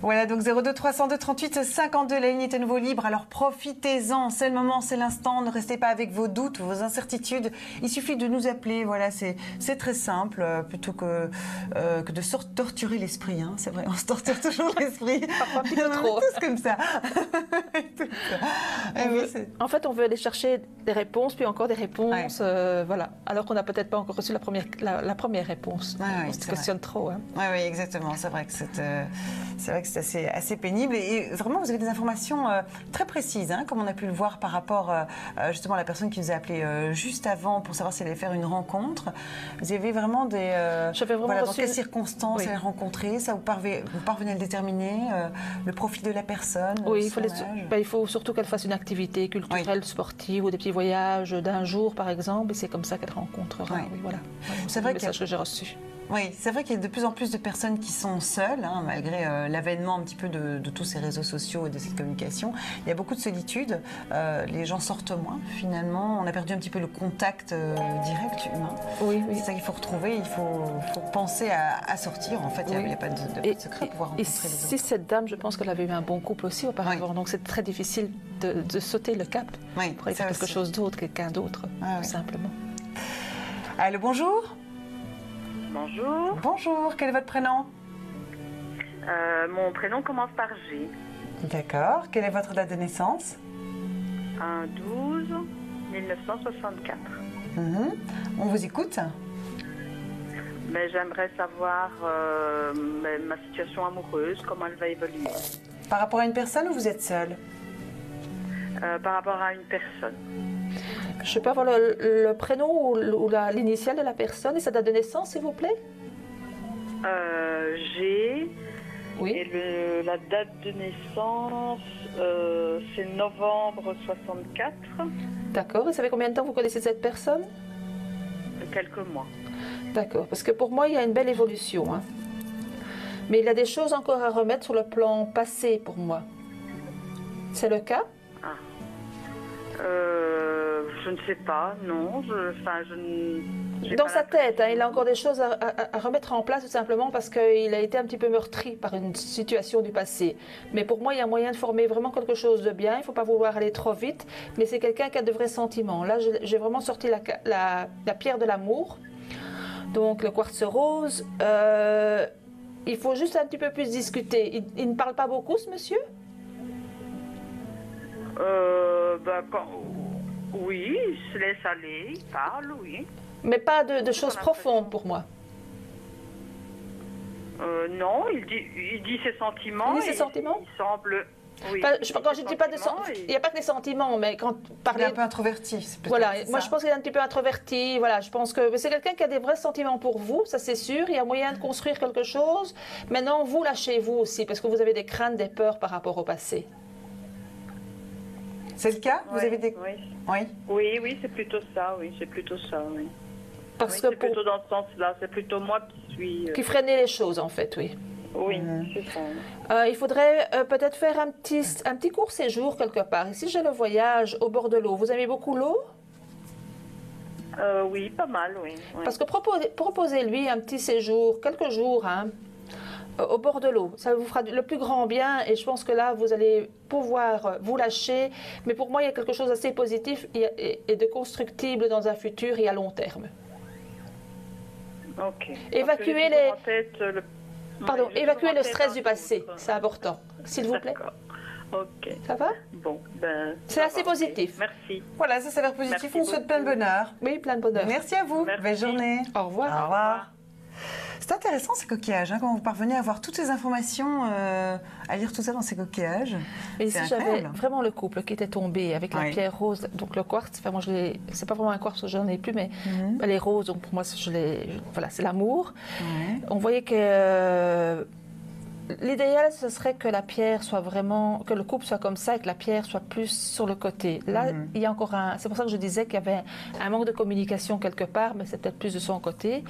Voilà, donc 02 302 38 52, la ligne est à nouveau libre. Alors profitez-en, c'est le moment, c'est l'instant. Ne restez pas avec vos doutes, vos incertitudes. Il suffit de nous appeler, voilà, c'est très simple, plutôt que de se torturer l'esprit. Hein. C'est vrai, on se torture toujours l'esprit. Parfois un petit peu trop. Tous comme ça. En fait, on veut aller chercher des réponses, puis encore des réponses, voilà. Alors qu'on n'a peut-être pas encore reçu la première réponse. On se questionne trop. Hein. Oui, exactement. C'est vrai que c'est assez pénible. Et vraiment, vous avez des informations très précises, hein, comme on a pu le voir par rapport justement à la personne qui nous a appelé juste avant pour savoir si elle allait faire une rencontre. Vous avez vraiment des... dans quelles circonstances elle a rencontré, ça vous parvenez à le déterminer, le profil de la personne? Oui, il faut surtout qu'elle fasse une activité culturelle, sportive ou des petits voyages d'un jour, par exemple, et c'est comme ça qu'elle rencontrera. Oui, voilà. C'est vrai le message que j'ai reçu. Oui, c'est vrai qu'il y a de plus en plus de personnes qui sont seules, hein, malgré l'avènement un petit peu de tous ces réseaux sociaux et de cette communication. Il y a beaucoup de solitude, les gens sortent moins finalement, on a perdu un petit peu le contact direct humain. Oui. C'est ça qu'il faut retrouver, il faut penser à sortir. En fait, il n'y a pas de secret pour pouvoir rencontrer les autres. Si cette dame, je pense qu'elle avait eu un bon couple aussi auparavant, donc c'est très difficile de sauter le cap pour aller faire quelque chose d'autre, quelqu'un d'autre, tout simplement. Allô, bonjour. Bonjour. Bonjour, quel est votre prénom? Mon prénom commence par G. D'accord. Quelle est votre date de naissance? 1/12/1964. On vous écoute. Mais j'aimerais savoir ma situation amoureuse, comment elle va évoluer. Par rapport à une personne ou vous êtes seule? Par rapport à une personne. Je peux avoir le prénom ou l'initiale de la personne et sa date de naissance, s'il vous plaît? J'ai... Oui. Et la date de naissance, c'est novembre 64. D'accord. Et ça fait combien de temps vous connaissez cette personne? Quelques mois. D'accord. Parce que pour moi, il y a une belle évolution. Hein. Mais il y a des choses encore à remettre sur le plan passé pour moi. C'est le cas? Je ne sais pas, non. Dans sa tête, hein, il a encore des choses à remettre en place tout simplement parce qu'il a été un petit peu meurtri par une situation du passé. Mais pour moi, il y a moyen de former vraiment quelque chose de bien. Il ne faut pas vouloir aller trop vite, mais c'est quelqu'un qui a de vrais sentiments. Là, j'ai vraiment sorti la pierre de l'amour, donc le quartz rose. Il faut juste un petit peu plus discuter. Il ne parle pas beaucoup, ce monsieur? Oui, il se laisse aller, il parle, oui. Mais pas de choses profondes pour moi. Non, il dit ses sentiments. Il dit ses sentiments? Il semble... Oui, quand je dis pas de il n'y a pas que des sentiments, mais quand parler... Il est un peu introverti. Voilà, moi je pense qu'il est un petit peu introverti. Voilà, je pense que c'est quelqu'un qui a des vrais sentiments pour vous, ça c'est sûr. Il y a moyen de construire quelque chose. Maintenant, vous lâchez-vous aussi, parce que vous avez des craintes, des peurs par rapport au passé. C'est le cas? Vous avez des... Oui, c'est plutôt ça, oui. Parce que c'est plutôt dans ce sens-là, c'est plutôt moi qui suis... Qui freinait les choses, en fait, oui. Oui, c'est ça. Il faudrait peut-être faire un petit court séjour quelque part. Ici, j'ai le voyage au bord de l'eau. Vous aimez beaucoup l'eau? Oui, pas mal, oui. Parce que proposez-lui un petit séjour, quelques jours, hein, au bord de l'eau. Ça vous fera le plus grand bien et je pense que là, vous allez pouvoir vous lâcher. Mais pour moi, il y a quelque chose d'assez positif et de constructible dans un futur et à long terme. Ok. Évacuer évacuer le stress du passé, c'est important, s'il vous plaît. Ok. Ça va? Bon, c'est assez positif. Merci. Voilà, ça a l'air positif. On souhaite plein de bonheur. Oui, plein de bonheur. Merci à vous. Belle journée. Au revoir. Au revoir. C'est intéressant ces coquillages, hein, quand vous parvenez à avoir toutes ces informations, à lire tout ça dans ces coquillages. Et ici, j'avais vraiment le couple qui était tombé avec la pierre rose, donc le quartz. Enfin, moi, c'est pas vraiment un quartz, je n'en ai plus, mais elle est rose, donc pour moi, voilà, c'est l'amour. On voyait que l'idéal, ce serait que la pierre soit vraiment, que le couple soit comme ça et que la pierre soit plus sur le côté. Là, il y a encore c'est pour ça que je disais qu'il y avait un manque de communication quelque part, mais c'est peut-être plus de son côté.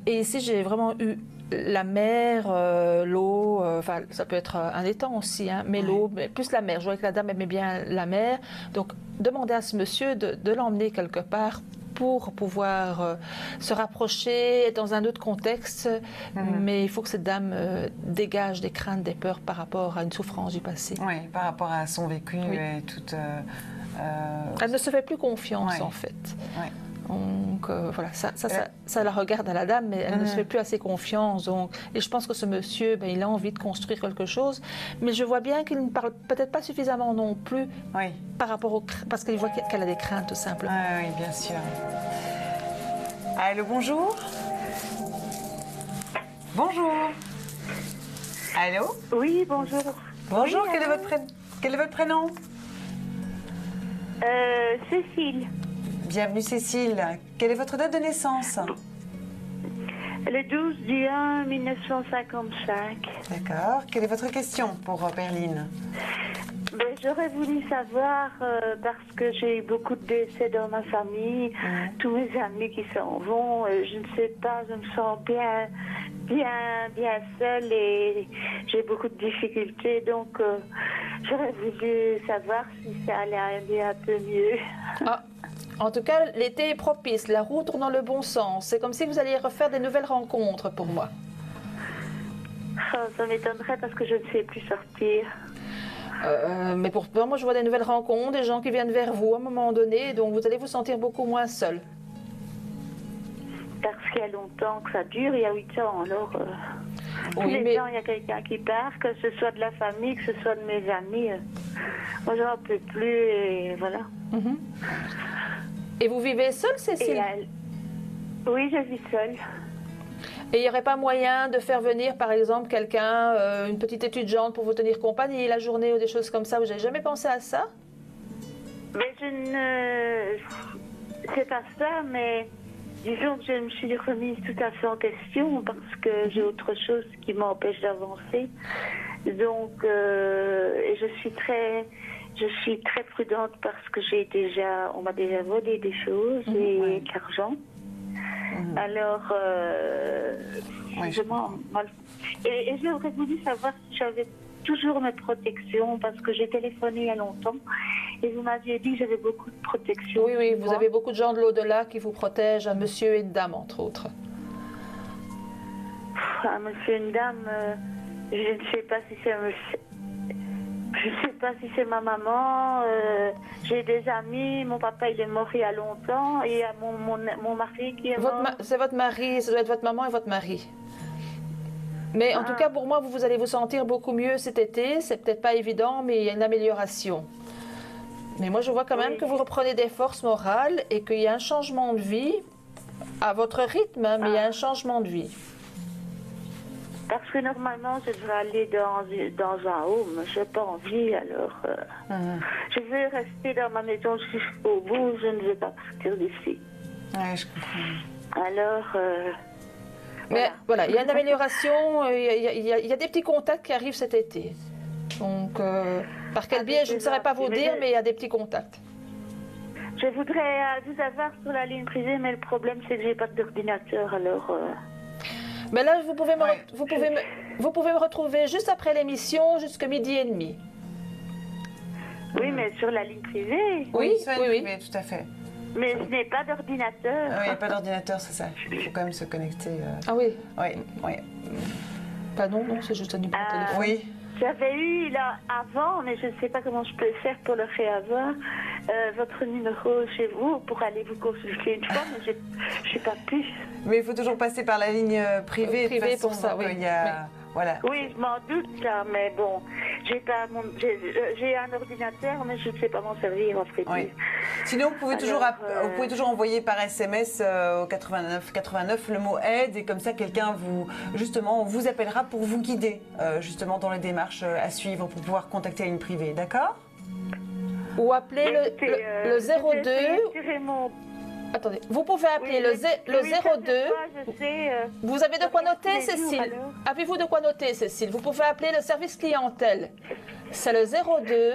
Et ici, j'ai vraiment eu la mer, l'eau, enfin, ça peut être un étang aussi, hein, mais l'eau, mais plus la mer. Je voyais que la dame aimait bien la mer. Donc, demandez à ce monsieur de l'emmener quelque part pour pouvoir se rapprocher dans un autre contexte, mais il faut que cette dame dégage des craintes, des peurs par rapport à une souffrance du passé. Oui, par rapport à son vécu et toute... Elle ne se fait plus confiance, en fait. Donc voilà, ça la regarde à la dame, mais elle ne se fait plus assez confiance. Donc, et je pense que ce monsieur, il a envie de construire quelque chose, mais je vois bien qu'il ne parle peut-être pas suffisamment non plus par rapport parce qu'il voit qu'elle a des craintes tout simplement. Oui, bien sûr. Allô, bonjour. Bonjour. Allô? Oui, bonjour. Bonjour, oui, quel est votre prénom? Cécile. Bienvenue Cécile. Quelle est votre date de naissance? Le 12/1/1955. D'accord. Quelle est votre question pour Perline? Ben, j'aurais voulu savoir, parce que j'ai eu beaucoup de décès dans ma famille, tous mes amis qui s'en vont, je ne sais pas, je me sens bien seule et j'ai beaucoup de difficultés, donc j'aurais voulu savoir si ça allait aller un peu mieux. Ah. En tout cas, l'été est propice, la roue tourne dans le bon sens. C'est comme si vous alliez refaire des nouvelles rencontres pour moi. Ça m'étonnerait parce que je ne sais plus sortir. Mais pourtant, moi je vois des nouvelles rencontres, des gens qui viennent vers vous à un moment donné, donc vous allez vous sentir beaucoup moins seul. Parce qu'il y a longtemps que ça dure, il y a 8 ans, alors tous les ans il y a quelqu'un qui part, que ce soit de la famille, que ce soit de mes amis. Moi j'en peux plus et voilà. Et vous vivez seule, Cécile? Oui, je vis seule. Et il n'y aurait pas moyen de faire venir, par exemple, quelqu'un, une petite étudiante pour vous tenir compagnie la journée ou des choses comme ça? Vous n'avez jamais pensé à ça? Mais je ne... C'est pas ça, mais disons que je me suis remise tout à fait en question parce que j'ai autre chose qui m'empêche d'avancer. Donc, et je suis très prudente parce que on m'a déjà volé des choses et de l'argent. Alors, et j'aurais voulu savoir si j'avais toujours mes protections parce que j'ai téléphoné il y a longtemps et vous m'aviez dit que j'avais beaucoup de protections. Oui, vous avez beaucoup de gens de l'au-delà qui vous protègent, un monsieur et une dame entre autres. Un monsieur et une dame, je ne sais pas si c'est un monsieur. Je ne sais pas si c'est ma maman, j'ai des amis, mon papa il est mort il y a longtemps et il y a mon mari qui est mort. C'est votre mari, ça doit être votre maman et votre mari. Mais en tout cas pour moi vous allez vous sentir beaucoup mieux cet été, c'est peut-être pas évident mais il y a une amélioration. Mais moi je vois quand même que vous reprenez des forces morales et qu'il y a un changement de vie à votre rythme, mais il y a un changement de vie. Parce que normalement, je devrais aller dans un home. Je n'ai pas envie, alors... Je veux rester dans ma maison jusqu'au bout. Je ne veux pas partir d'ici. Oui, je comprends. Alors... Mais voilà, il y a une amélioration. Il y a des petits contacts qui arrivent cet été. Donc, par quel biais, je ne saurais pas vous dire, mais il y a des petits contacts. Je voudrais vous avoir sur la ligne privée, mais le problème, c'est que je n'ai pas d'ordinateur, alors... Mais là, vous pouvez me retrouver juste après l'émission, jusqu'à 12h30. Oui, mais sur la ligne privée. Oui, tout à fait. Mais je n'ai pas d'ordinateur. Oui, il n'y a pas d'ordinateur, c'est ça. Il faut quand même se connecter. Ah oui? Oui. Pas non, c'est juste un numéro de téléphone. Oui. J'avais eu là avant, mais je ne sais pas comment je peux faire pour le réavoir, votre numéro chez vous pour aller vous consulter une fois, mais je n'ai pas pu. Mais il faut toujours passer par la ligne privée. Privée pour ça, oui. Voilà. Oui, je m'en doute, là, mais bon, j'ai un ordinateur, mais je ne sais pas m'en servir, en fait. Oui. Sinon, vous pouvez toujours envoyer par SMS au 89 le mot aide, et comme ça, quelqu'un vous appellera pour vous guider, justement, dans les démarches à suivre pour pouvoir contacter la ligne privée, d'accord? Ou appeler le 02. Attendez, vous pouvez appeler le 02. Vous avez de quoi noter, Cécile? Avez-vous de quoi noter, Cécile? Vous pouvez appeler le service clientèle. C'est le 02.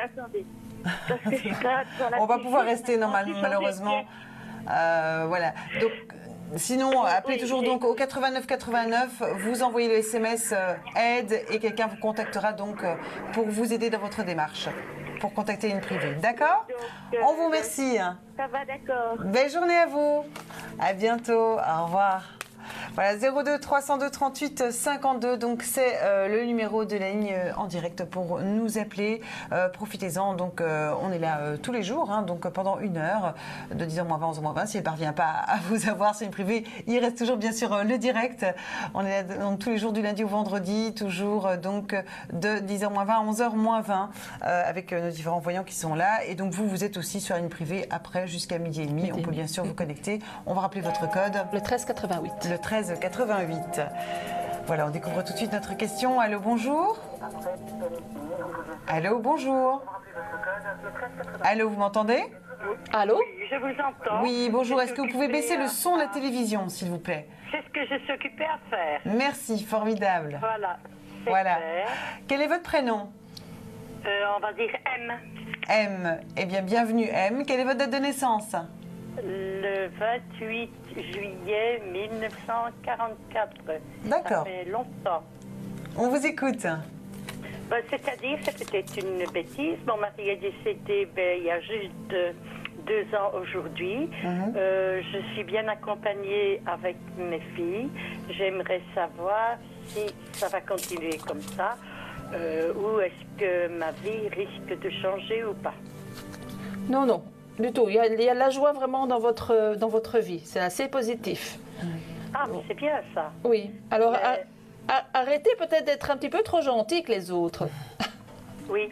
Attendez. Parce que je suis pas dans la... On va pouvoir rester normalement, malheureusement. Voilà. Donc, sinon, appelez toujours donc au 89 vous envoyez le SMS aide et quelqu'un vous contactera donc pour vous aider dans votre démarche, pour contacter une privée. D'accord? On vous remercie. Ça va, d'accord. Belle journée à vous. À bientôt. Au revoir. Voilà, 02 302 38 52, donc c'est le numéro de la ligne en direct pour nous appeler. Profitez-en, donc on est là tous les jours, donc pendant 1 heure, de 10h-20 à 11h-20. Si elle ne parvient pas à vous avoir, c'est une privée, il reste toujours bien sûr le direct. On est là donc, tous les jours du lundi au vendredi, toujours donc de 10h-20 à 11h-20, avec nos différents voyants qui sont là. Et donc vous êtes aussi sur la ligne privée après jusqu'à 12h30. On peut bien sûr vous connecter. On va rappeler votre code. Le 1388. Le 1388. Voilà, on découvre tout de suite notre question. Allô, bonjour. Allô, bonjour. Allô, vous m'entendez? Allô? Oui, je vous entends. Oui, bonjour. Est-ce que vous pouvez baisser le son de la télévision, s'il vous plaît? C'est ce que je suis occupée à faire. Merci, formidable. Voilà. Voilà. Quel est votre prénom? On va dire M. M. Eh bien, bienvenue M. Quelle est votre date de naissance? Le 28 juillet 1944. D'accord. Ça fait longtemps. On vous écoute. C'est-à-dire, c'est peut-être une bêtise. Mon mari est décédé il y a juste 2 ans aujourd'hui. Je suis bien accompagnée avec mes filles. J'aimerais savoir si ça va continuer comme ça ou est-ce que ma vie risque de changer ou pas. Non, non, du tout. Il y a de la joie vraiment dans votre vie. C'est assez positif. Ah, mais c'est bien ça. Oui. Alors, arrêtez peut-être d'être un petit peu trop gentil que les autres. Oui.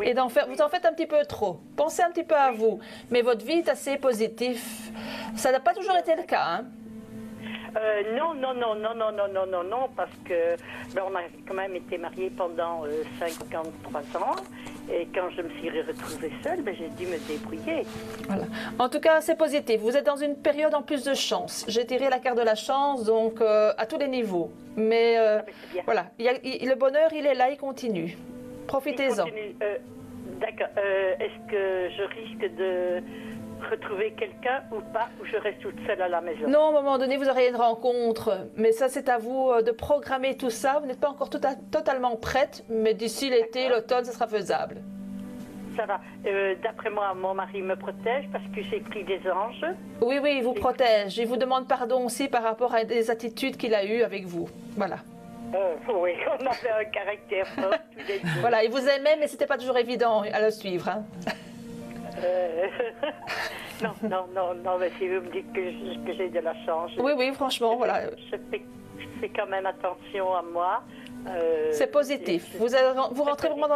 Et vous en faites un petit peu trop. Pensez un petit peu à vous. Mais votre vie est assez positive. Ça n'a pas toujours été le cas, hein? Non, parce que on a quand même été mariés pendant 53 ans. Et quand je me suis retrouvée seule, j'ai dû me débrouiller. Voilà. En tout cas, c'est positif. Vous êtes dans une période en plus de chance. J'ai tiré la carte de la chance, donc à tous les niveaux. Mais voilà, le bonheur, il est là, il continue. Profitez-en. D'accord. Est-ce que je risque de retrouver quelqu'un ou pas, ou je reste toute seule à la maison? Non, à un moment donné, vous aurez une rencontre. Mais ça, c'est à vous de programmer tout ça. Vous n'êtes pas encore totalement prête, mais d'ici l'été, l'automne, ça sera faisable. Ça va. D'après moi, mon mari me protège parce que j'ai pris des anges. Oui, il vous protège. Il vous demande pardon aussi par rapport à des attitudes qu'il a eues avec vous. Voilà. Oui, on avait un caractère fort tous les deux. Voilà, il vous aimait, mais c'était pas toujours évident à le suivre. Hein. Non, mais si vous me dites que j'ai de la chance. Oui, franchement, voilà. Je fais quand même attention à moi. C'est positif. Vous rentrez vraiment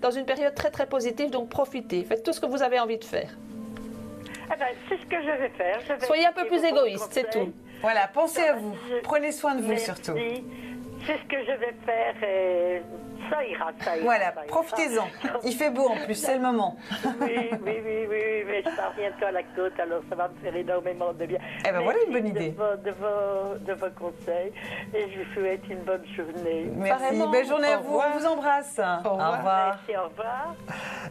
dans une période très très positive, donc profitez. Faites tout ce que vous avez envie de faire. C'est ce que je vais faire. Soyez un peu plus égoïste, c'est tout. Voilà, pensez à vous. Prenez soin de vous surtout. C'est ce que je vais faire et ça ira. Voilà, profitez-en. Il fait beau en plus, c'est le moment. Oui, mais je pars bientôt à la côte, alors ça va me faire énormément de bien. Eh bien voilà une bonne idée. De vos conseils et je vous souhaite une bonne journée. Merci, belle journée à vous, on vous embrasse. Au revoir. Merci, au revoir.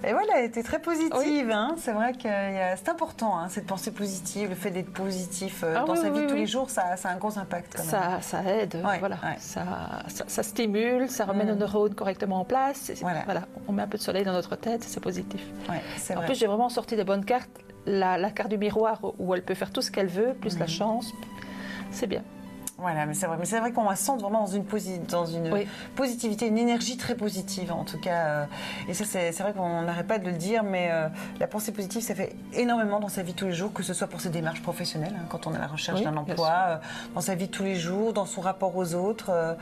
Et voilà, elle était très positive. Oui. Hein. C'est vrai que c'est important, hein, cette pensée positive, le fait d'être positif dans sa vie tous les jours, ça a un gros impact. Quand même. Ça aide, voilà. Ça stimule, ça remet nos neurones correctement en place. Voilà, on met un peu de soleil dans notre tête, c'est positif. Ouais, c'est vrai. En plus, j'ai vraiment sorti des bonnes cartes. La carte du miroir où elle peut faire tout ce qu'elle veut, plus la chance, c'est bien. Voilà, mais c'est vrai qu'on sent vraiment dans une positivité, une énergie très positive en tout cas. Et ça, c'est vrai qu'on n'arrête pas de le dire, mais la pensée positive, ça fait énormément dans sa vie tous les jours, que ce soit pour ses démarches professionnelles, hein, quand on est à la recherche d'un emploi, dans sa vie tous les jours, dans son rapport aux autres.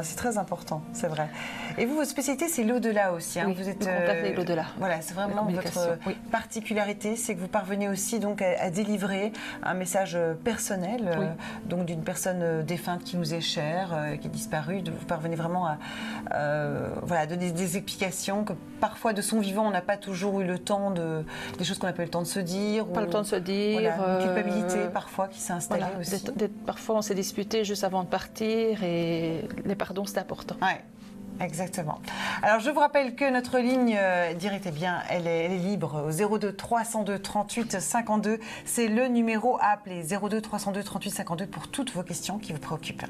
C'est très important, c'est vrai. Et vous, votre spécialité, c'est l'au-delà aussi. Hein. Vous êtes contact avec l'au-delà. Voilà, c'est vraiment votre particularité, c'est que vous parvenez aussi donc à délivrer un message personnel, donc d'une personne défunte qui nous est chère, qui est disparue. Vous parvenez vraiment à donner des explications que parfois de son vivant on n'a pas toujours eu le temps des choses qu'on n'a pas eu le temps de se dire. Pas le temps de se dire. Voilà, une culpabilité parfois qui s'est installée aussi. Parfois on s'est disputé juste avant de partir et les pardons c'est important. Ouais. Exactement. Alors, je vous rappelle que notre ligne directe, elle est libre au 02 302 38 52. C'est le numéro à appeler. 02 302 38 52 pour toutes vos questions qui vous préoccupent.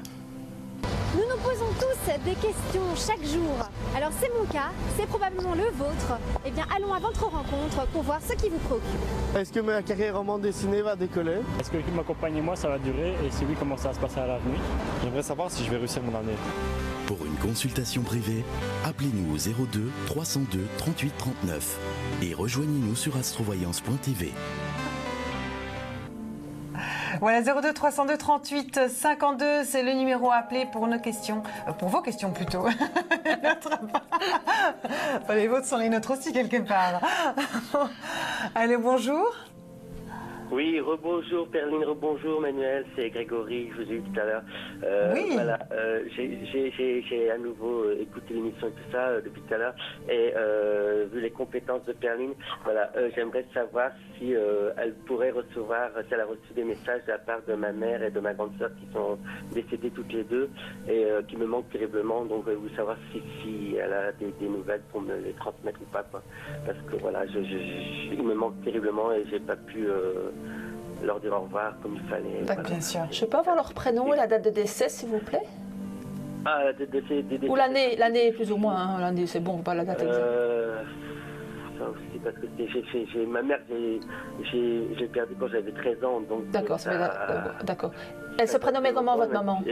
Nous nous posons tous des questions chaque jour. Alors, c'est mon cas, c'est probablement le vôtre. Eh bien, allons à votre rencontre pour voir ce qui vous préoccupe. Est-ce que ma carrière en bande dessinée va décoller? Est-ce que ma compagnie et moi, ça va durer? Et si oui, comment ça va se passer à l'avenir? J'aimerais savoir si je vais réussir mon année. Pour une consultation privée, appelez-nous au 02 302 38 39 et rejoignez-nous sur astrovoyance.tv. Voilà, 02 302 38 52, c'est le numéro à appeler pour nos questions, pour vos questions plutôt. Les vôtres sont les nôtres aussi quelque part. Allez, bonjour. Oui, rebonjour Perline, rebonjour Manuel, c'est Grégory, je vous ai eu tout à l'heure. Oui. Voilà, j'ai à nouveau écouté l'émission et tout ça depuis tout à l'heure, et vu les compétences de Perline, voilà, j'aimerais savoir si elle pourrait recevoir, si elle a reçu des messages de la part de ma mère et de ma grande sœur qui sont décédées toutes les deux et qui me manquent terriblement, donc je voulais savoir si elle a des nouvelles pour me les transmettre ou pas, quoi. Parce que voilà, il me manque terriblement et j'ai pas pu leur dire au revoir comme il fallait. D'accord, bien sûr. Je peux avoir leur prénom et la date de décès, s'il vous plaît? Ah, la date de décès. Ou l'année plus ou moins, hein. L'année c'est bon, pas la date exacte. Ça aussi, parce que ma mère, j'ai perdu quand j'avais 13 ans. D'accord, d'accord. Elle se prénommait comment, votre maman?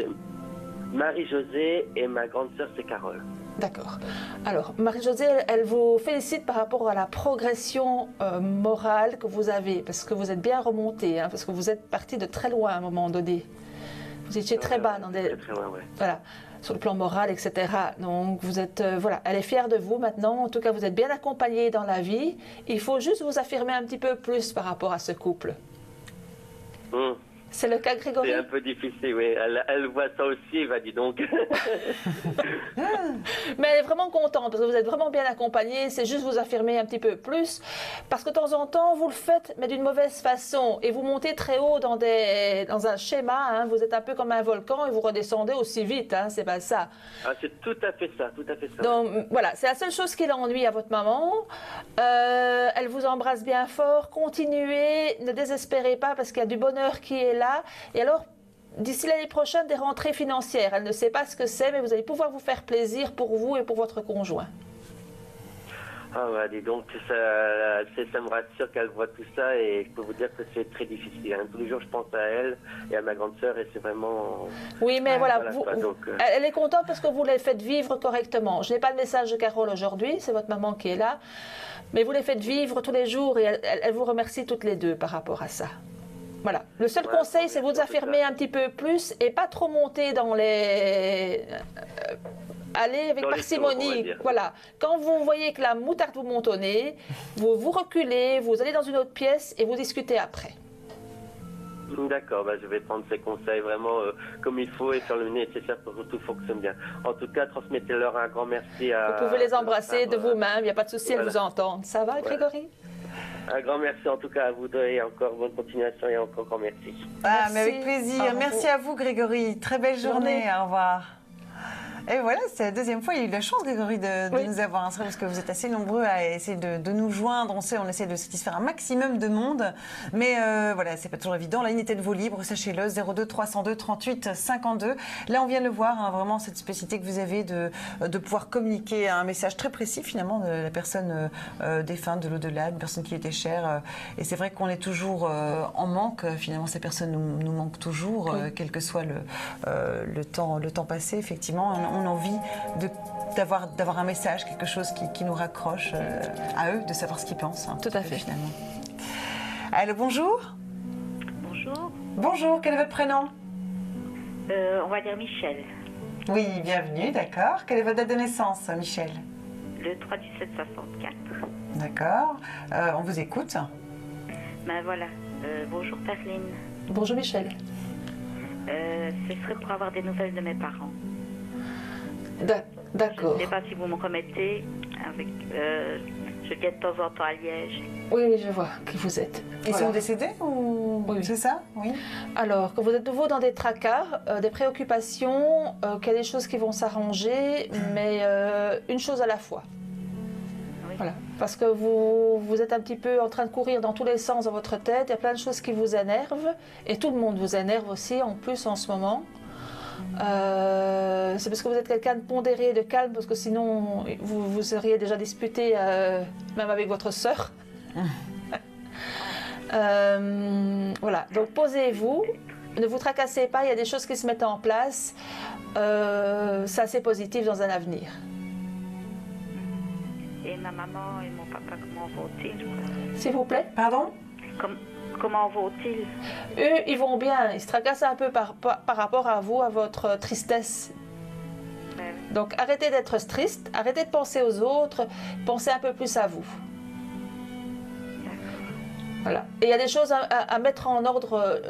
Marie-Josée, et ma grande sœur, c'est Carole. D'accord. Alors, Marie-Josée, elle vous félicite par rapport à la progression morale que vous avez, parce que vous êtes bien remonté, hein, parce que vous êtes parti de très loin à un moment donné. Vous étiez très bas dans des... Très loin, ouais. Voilà, sur le plan moral, etc. Donc, vous êtes... voilà, elle est fière de vous maintenant. En tout cas, vous êtes bien accompagné dans la vie. Il faut juste vous affirmer un petit peu plus par rapport à ce couple. C'est le cas, Grégory? C'est un peu difficile, oui. Elle voit ça aussi, va dis donc. Mais elle est vraiment contente parce que vous êtes vraiment bien accompagné. C'est juste vous affirmer un petit peu plus. Parce que de temps en temps, vous le faites, mais d'une mauvaise façon. Et vous montez très haut dans un schéma. Hein. Vous êtes un peu comme un volcan et vous redescendez aussi vite. Hein. C'est pas ça. Ah, c'est tout à fait ça, tout à fait ça. Donc voilà, c'est la seule chose qui l'ennuie à votre maman. Elle vous embrasse bien fort. Continuez, ne désespérez pas parce qu'il y a du bonheur qui est là. Et alors, d'ici l'année prochaine, des rentrées financières. Elle ne sait pas ce que c'est, mais vous allez pouvoir vous faire plaisir pour vous et pour votre conjoint. Ah ouais, dis donc, ça me rassure qu'elle voit tout ça et je peux vous dire que c'est très difficile. Hein. Tous les jours, je pense à elle et à ma grande sœur et c'est vraiment... Oui, mais voilà, donc, elle est contente parce que vous les faites vivre correctement. Je n'ai pas le message de Carole aujourd'hui, c'est votre maman qui est là, mais vous les faites vivre tous les jours et elle vous remercie toutes les deux par rapport à ça. Voilà. Le seul conseil, c'est vous affirmer un petit peu plus et pas trop monter dans les... Allez avec parcimonie. Voilà. Quand vous voyez que la moutarde vous monte au nez, vous reculez, vous allez dans une autre pièce et vous discutez après. D'accord, je vais prendre ces conseils vraiment comme il faut et faire le nécessaire pour que tout fonctionne bien. En tout cas, transmettez-leur un grand merci à... Vous pouvez les embrasser de vous-même, il n'y a pas de souci, elles vous entendent. Ça va, Grégory? Un grand merci en tout cas à vous deux et encore bonne continuation et encore grand merci. Ah, mais avec plaisir. Merci à vous, Grégory. Très belle journée. Au revoir. Et voilà, c'est la deuxième fois. Il y a eu la chance, Grégory, de nous avoir inscrits parce que vous êtes assez nombreux à essayer de nous joindre. On essaie de satisfaire un maximum de monde. Mais voilà, c'est pas toujours évident. La ligne est de nouveau libre, sachez-le, 02 302 38 52. Là, on vient de le voir, hein, vraiment cette spécificité que vous avez de pouvoir communiquer un message très précis, finalement, de la personne défunte, de l'au-delà, une personne qui était chère. Et c'est vrai qu'on est toujours en manque. Finalement, ces personnes nous manquent toujours, quel que soit le temps passé, effectivement. On a envie d'avoir un message, quelque chose qui nous raccroche à eux, de savoir ce qu'ils pensent. Hein, tout à fait. Finalement. Allô, bonjour. Bonjour. Bonjour, quel est votre prénom? On va dire Michel. Oui, bienvenue, d'accord. Quelle est votre date de naissance, Michel? Le 3 du 7 64. D'accord. On vous écoute. Ben voilà. Bonjour Perline. Bonjour Michel. Ce serait pour avoir des nouvelles de mes parents. D'accord. Je ne sais pas si vous me remettez. Je viens de temps en temps à Liège. Oui, je vois qui vous êtes. Ils sont décédés ou... Oui. C'est ça? Oui. Alors, que vous êtes nouveau dans des tracas, des préoccupations, qu'il y a des choses qui vont s'arranger, mais une chose à la fois. Oui. Voilà. Parce que vous êtes un petit peu en train de courir dans tous les sens dans votre tête. Il y a plein de choses qui vous énervent. Et tout le monde vous énerve aussi, en plus, en ce moment. C'est parce que vous êtes quelqu'un de pondéré, de calme, parce que sinon vous seriez déjà disputé même avec votre sœur. Voilà, donc posez-vous, ne vous tracassez pas, il y a des choses qui se mettent en place, c'est assez positif dans un avenir. Et ma maman et mon papa, comment vont-ils? S'il vous plaît? Pardon? Comment vont-ils? Eux, ils vont bien. Ils se tracassent un peu par rapport à vous, à votre tristesse. Donc, arrêtez d'être triste, arrêtez de penser aux autres, pensez un peu plus à vous. Voilà. Et il y a des choses à mettre en ordre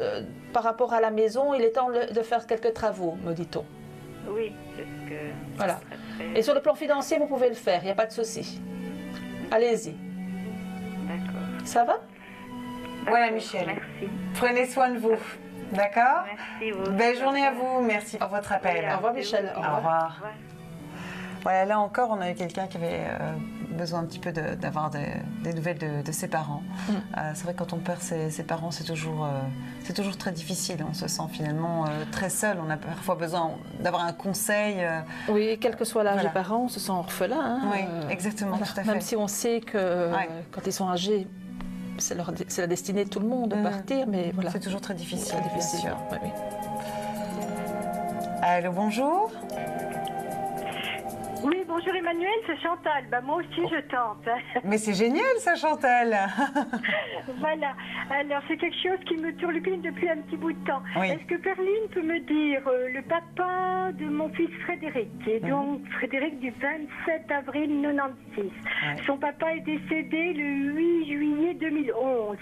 par rapport à la maison. Il est temps de faire quelques travaux, me dit-on. Oui, c'est ce que... Voilà. Et sur le plan financier, vous pouvez le faire, il n'y a pas de souci. Allez-y. D'accord. Ça va? Voilà, Michel. Merci. Prenez soin de vous. D'accord? Merci, vous. Belle journée à vous. Merci pour votre appel. Au revoir, Michel. Au revoir. Voilà, là encore, on a eu quelqu'un qui avait besoin un petit peu d'avoir des nouvelles de ses parents. C'est vrai que quand on perd ses parents, c'est toujours très difficile. On se sent finalement très seul. On a parfois besoin d'avoir un conseil. Oui, quel que soit l'âge des parents, on se sent orphelin. Hein, oui, exactement, tout à fait. Même si on sait que quand ils sont âgés, c'est la destinée de tout le monde de partir, mais voilà. C'est toujours très difficile. Très difficile. Bien sûr. Oui, oui. Allô, bonjour. Oui, bonjour Emmanuel, c'est Chantal. Moi aussi, je tente. Mais c'est génial, ça, Chantal. Voilà. Alors, c'est quelque chose qui me turlupine depuis un petit bout de temps. Oui. Est-ce que Perline peut me dire le papa de mon fils Frédéric, qui est donc Frédéric du 27 avril 96. Son papa est décédé le 8 juillet 2011.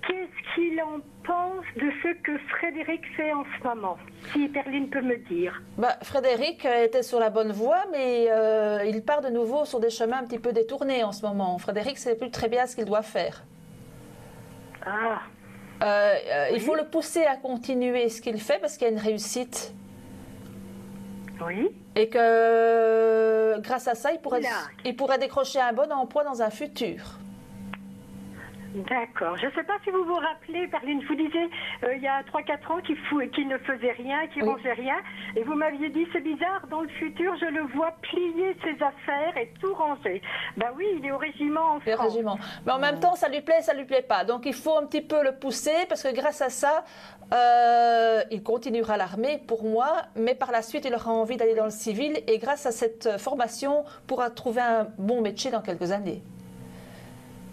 Qu'est-ce qu'il en pense de ce que Frédéric fait en ce moment? Si Perline peut me dire. Frédéric était sur la bonne voie, mais il part de nouveau sur des chemins un petit peu détournés en ce moment. Frédéric ne sait plus très bien ce qu'il doit faire. Il faut le pousser à continuer ce qu'il fait parce qu'il y a une réussite. Oui. Et que grâce à ça, il pourrait décrocher un bon emploi dans un futur. D'accord. Je ne sais pas si vous vous rappelez, Perline, je vous disais il y a 3-4 ans qu'il ne faisait rien, qu'il ne rangeait rien. Et vous m'aviez dit, c'est bizarre, dans le futur, je le vois plier ses affaires et tout ranger. Ben oui, il est au régiment en France. Régiment. Mais en même temps, ça lui plaît pas. Donc il faut un petit peu le pousser parce que grâce à ça, il continuera l'armée pour moi, mais par la suite, il aura envie d'aller dans le civil et grâce à cette formation, pourra trouver un bon métier dans quelques années.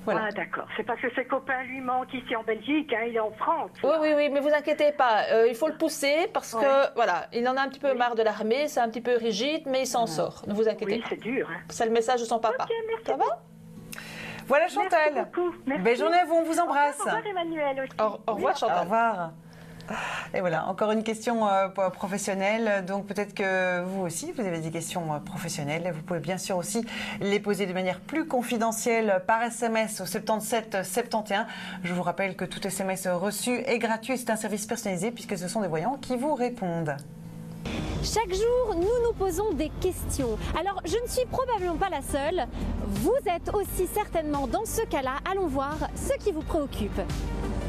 Voilà. Ah d'accord, c'est parce que ses copains lui manquent ici en Belgique, il est en France. Oui, mais vous inquiétez pas, il faut le pousser parce que voilà, il en a un petit peu marre de l'armée, c'est un petit peu rigide, mais il s'en sort, ne vous inquiétez pas. Oui, c'est dur. C'est le message de son papa. Ok, merci. Ça va? Voilà Chantal. Merci beaucoup. Merci. Belle journée à vous, on vous embrasse. Au revoir Emmanuel aussi. Au revoir Chantal. Au revoir. Et voilà, encore une question professionnelle. Donc peut-être que vous aussi, vous avez des questions professionnelles. Vous pouvez bien sûr aussi les poser de manière plus confidentielle par SMS au 77 71. Je vous rappelle que tout SMS reçu est gratuit. C'est un service personnalisé puisque ce sont des voyants qui vous répondent. Chaque jour, nous nous posons des questions. Alors, je ne suis probablement pas la seule. Vous êtes aussi certainement dans ce cas-là. Allons voir ce qui vous préoccupe.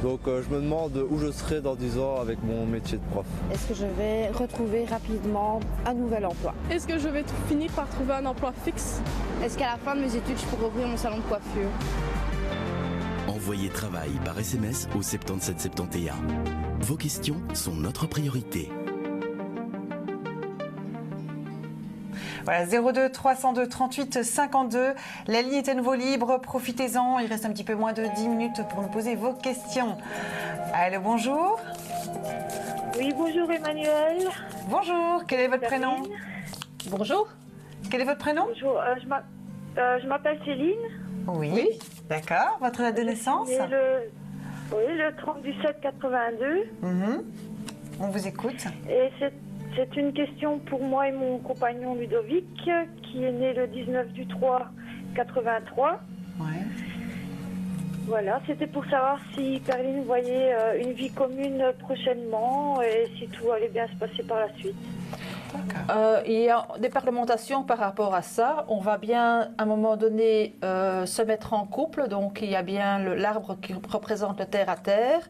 Donc je me demande où je serai dans 10 ans avec mon métier de prof. Est-ce que je vais retrouver rapidement un nouvel emploi? Est-ce que je vais finir par trouver un emploi fixe? Est-ce qu'à la fin de mes études, je pourrai ouvrir mon salon de coiffure? Envoyez travail par SMS au 77 71. Vos questions sont notre priorité. Voilà, 02 302 38 52. La ligne est à nouveau libre. Profitez-en. Il reste un petit peu moins de 10 minutes pour nous poser vos questions. Allô, bonjour. Oui, bonjour Emmanuel. Bonjour. Quel est votre prénom? Bonjour. Quel est votre prénom? Bonjour. Je m'appelle Céline. Oui. D'accord. Votre date de naissance? Le 37 82. On vous écoute. Et c'est une question pour moi et mon compagnon Ludovic, qui est né le 19 du 3 83. Ouais. Voilà, c'était pour savoir si Perline voyait une vie commune prochainement et si tout allait bien se passer par la suite. Il y a des parlementations par rapport à ça. On va bien, à un moment donné, se mettre en couple. Donc, il y a bien l'arbre qui représente le terre à terre.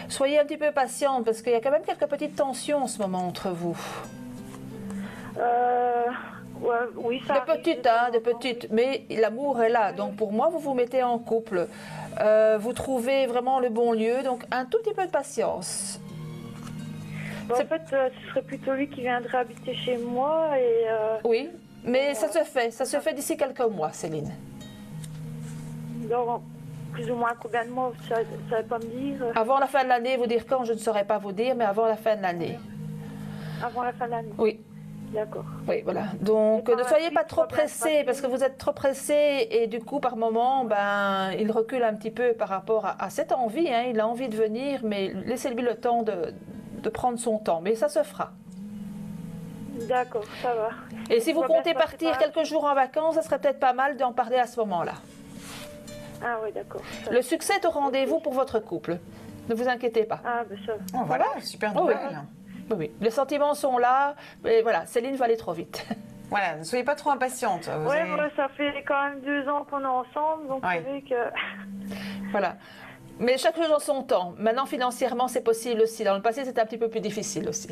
Soyez un petit peu patient parce qu'il y a quand même quelques petites tensions en ce moment entre vous. Oui, ça des petites. Mais l'amour est là. Donc, pour moi, vous vous mettez en couple. Vous trouvez vraiment le bon lieu. Donc, un tout petit peu de patience. En fait, ce serait plutôt lui qui viendrait habiter chez moi. Oui, mais ça se fait d'ici quelques mois, Céline. Donc, plus ou moins combien de mois, vous ne savez pas me dire? Avant la fin de l'année, vous dire quand, je ne saurais pas vous dire, mais avant la fin de l'année. Avant la fin de l'année? Oui. D'accord. Oui, voilà. Donc, ne soyez pas trop pressé, parce que vous êtes trop pressé et du coup, par moment, il recule un petit peu par rapport à cette envie. Hein. Il a envie de venir, mais laissez-lui le temps de prendre son temps. Mais ça se fera. D'accord, ça va. Et si vous comptez partir quelques jours en vacances, ça serait peut-être pas mal d'en parler à ce moment-là. Ah oui, d'accord. Le succès est au rendez-vous pour votre couple. Ne vous inquiétez pas. Ah, ben ça. Oh, voilà, super nouvelle. Oui, oui. Les sentiments sont là. Mais voilà, Céline va aller trop vite. Voilà, ne soyez pas trop impatiente. Oui, ça fait quand même 2 ans qu'on est ensemble, donc vous savez que... Voilà. Mais chaque chose en son temps. Maintenant, financièrement, c'est possible aussi. Dans le passé, c'était un petit peu plus difficile aussi.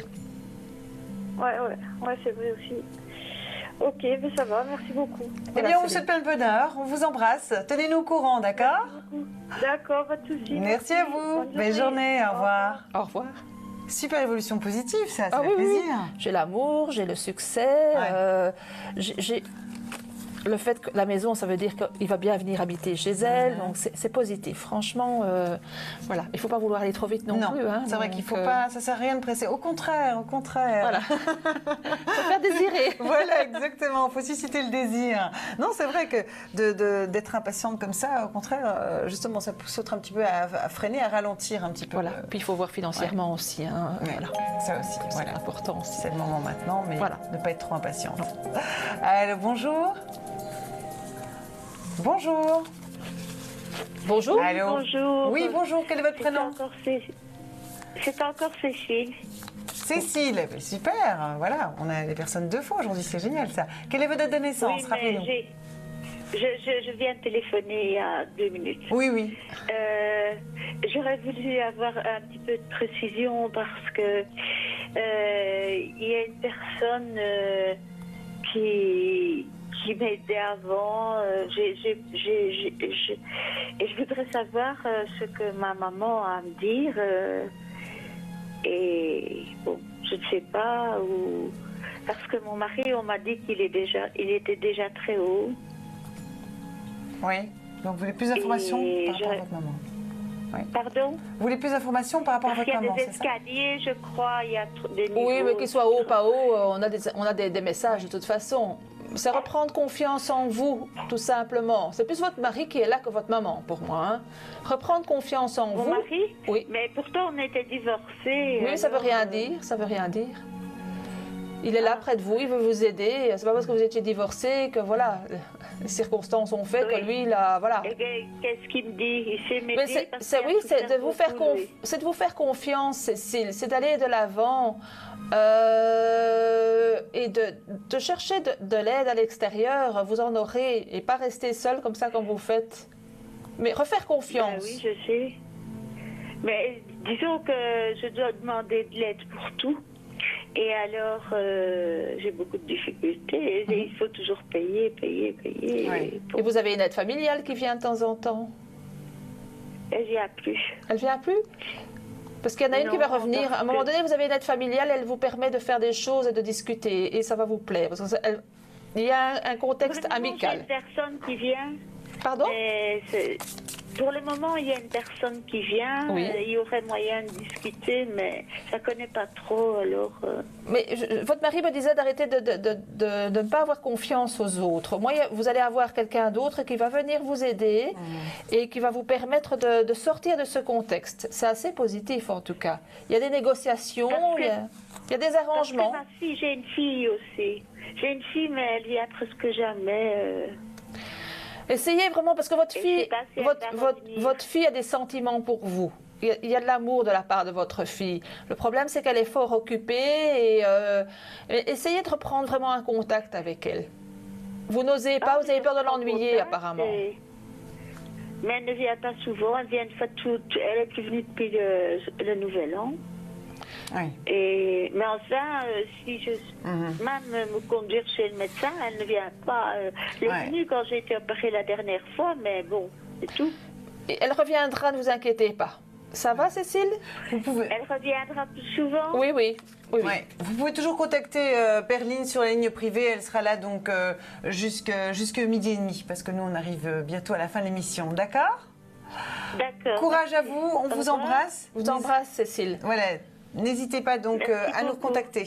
Ouais, c'est vrai aussi. Ok, mais ça va, merci beaucoup. Eh bien, on vous souhaite plein de bonheur, on vous embrasse. Tenez-nous au courant, d'accord? D'accord, pas de soucis. Merci à vous. Belle journée, au revoir. Au revoir. Super évolution positive, ça fait plaisir. Oui. J'ai l'amour, j'ai le succès, j'ai le fait que la maison, ça veut dire qu'il va bien venir habiter chez elle, donc c'est positif. Franchement, voilà, il ne faut pas vouloir aller trop vite non plus. Hein, c'est vrai qu'il ne faut pas, ça ne sert à rien de presser. Au contraire. Voilà. Il faut faire désirer. Voilà, exactement. Il faut susciter le désir. Non, c'est vrai que d'être impatiente comme ça, au contraire, justement, ça pousse un petit peu à freiner, à ralentir un petit peu. Voilà. Puis il faut voir financièrement aussi. Hein, voilà. Ça aussi, c'est important aussi. C'est le moment maintenant, mais ne pas être trop impatiente. Alors, bonjour. Bonjour. Bonjour. Allô. Bonjour. Oui, bonjour. Quel est votre prénom? C'est encore Cécile. Cécile, super. Voilà, on a les personnes 2 fois aujourd'hui, c'est génial ça. Quelle est votre date de naissance? Rappelez-nous. Je viens de téléphoner il y a 2 minutes. Oui. J'aurais voulu avoir un petit peu de précision parce que il y a une personne qui m'aidait avant. Et je voudrais savoir ce que ma maman a à me dire. Et bon, je ne sais pas où. Parce que mon mari, on m'a dit qu'il était déjà très haut. Oui. Donc vous voulez plus d'informations par rapport à votre maman? Oui. Pardon? Vous voulez plus d'informations par rapport à votre maman? Il y a des escaliers, je crois, il y a des niveaux. Oui, mais qu'il soit haut ou pas haut, on a des messages de toute façon. C'est reprendre confiance en vous, tout simplement. C'est plus votre mari qui est là que votre maman, pour moi. Hein. Reprendre confiance en vous. Mon mari? Oui. Mais pourtant, on était divorcés. Oui, ça veut rien dire, ça veut rien dire. Il est là près de vous, il veut vous aider. C'est pas parce que vous étiez divorcés que, voilà, les circonstances ont fait que lui, là, voilà. Et qu'est-ce qu'il me dit? Il sait m'aider. C'est de vous faire confiance, Cécile. C'est d'aller de l'avant. Et de chercher de l'aide à l'extérieur, vous en aurez, et pas rester seul comme ça comme vous faites. Mais refaire confiance. Oui, je sais. Mais disons que je dois demander de l'aide pour tout. Et alors, j'ai beaucoup de difficultés. Et il faut toujours payer. Oui. Et vous avez une aide familiale qui vient de temps en temps? Elle vient plus. Elle vient plus? Parce qu'il y en a une qui va revenir. À un moment donné, vous avez une aide familiale, elle vous permet de faire des choses et de discuter. Et ça va vous plaire. Parce il y a un contexte amical. Il y a une personne qui vient. Pardon? Pour le moment, il y a une personne qui vient. Oui. Il y aurait moyen de discuter, mais ça ne connaît pas trop. Alors. Mais votre mari me disait d'arrêter de ne pas avoir confiance aux autres. Moi, vous allez avoir quelqu'un d'autre qui va venir vous aider et qui va vous permettre de sortir de ce contexte. C'est assez positif, en tout cas. Il y a des négociations, il y a des arrangements. Parce que ma fille, j'ai une fille aussi. J'ai une fille, mais elle vient presque jamais. Essayez vraiment, parce que votre fille a des sentiments pour vous. Il y a de l'amour de la part de votre fille. Le problème, c'est qu'elle est fort occupée et essayez de reprendre vraiment un contact avec elle. Vous n'osez pas, vous avez peur de l'ennuyer apparemment. Mais elle ne vient pas souvent, elle vient une fois elle est plus venue depuis le Nouvel An. Oui. Mais enfin, si je même me conduire chez le médecin, elle ne vient pas. Elle est venue quand j'ai été opérée la dernière fois, mais bon, c'est tout. Et elle reviendra, ne vous inquiétez pas. Ça va, Cécile? Elle reviendra plus souvent? Oui. Vous pouvez toujours contacter Perline sur la ligne privée. Elle sera là donc jusque 12h30, parce que nous, on arrive bientôt à la fin de l'émission. D'accord? D'accord. Courage à vous, on vous embrasse. Je vous embrasse, Cécile. Voilà. N'hésitez pas donc à nous contacter.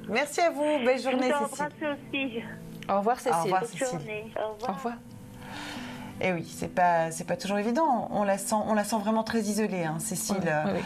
Merci à vous. Belle journée, Je vous Cécile. embrasse aussi. Au revoir, Cécile. Au revoir, Bonne Cécile. journée. Au revoir. Au revoir. Et oui, c'est pas toujours évident. On la sent vraiment très isolée, hein, Cécile. Oui.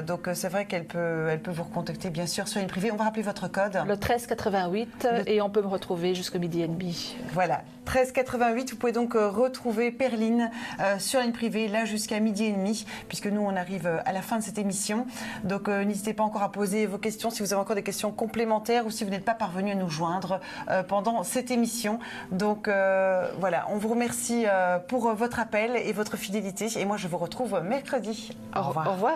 Donc c'est vrai qu'elle peut vous recontacter, bien sûr, sur une privée. On va rappeler votre code. Le 1388 et on peut me retrouver jusqu'au midi et demi. Voilà, 1388. Vous pouvez donc retrouver Perline sur une privée là jusqu'à midi et demi, puisque nous on arrive à la fin de cette émission. Donc n'hésitez pas encore à poser vos questions si vous avez encore des questions complémentaires ou si vous n'êtes pas parvenu à nous joindre pendant cette émission. Donc voilà, on vous remercie pour votre appel et votre fidélité. Et moi, je vous retrouve mercredi. Au revoir. Au revoir.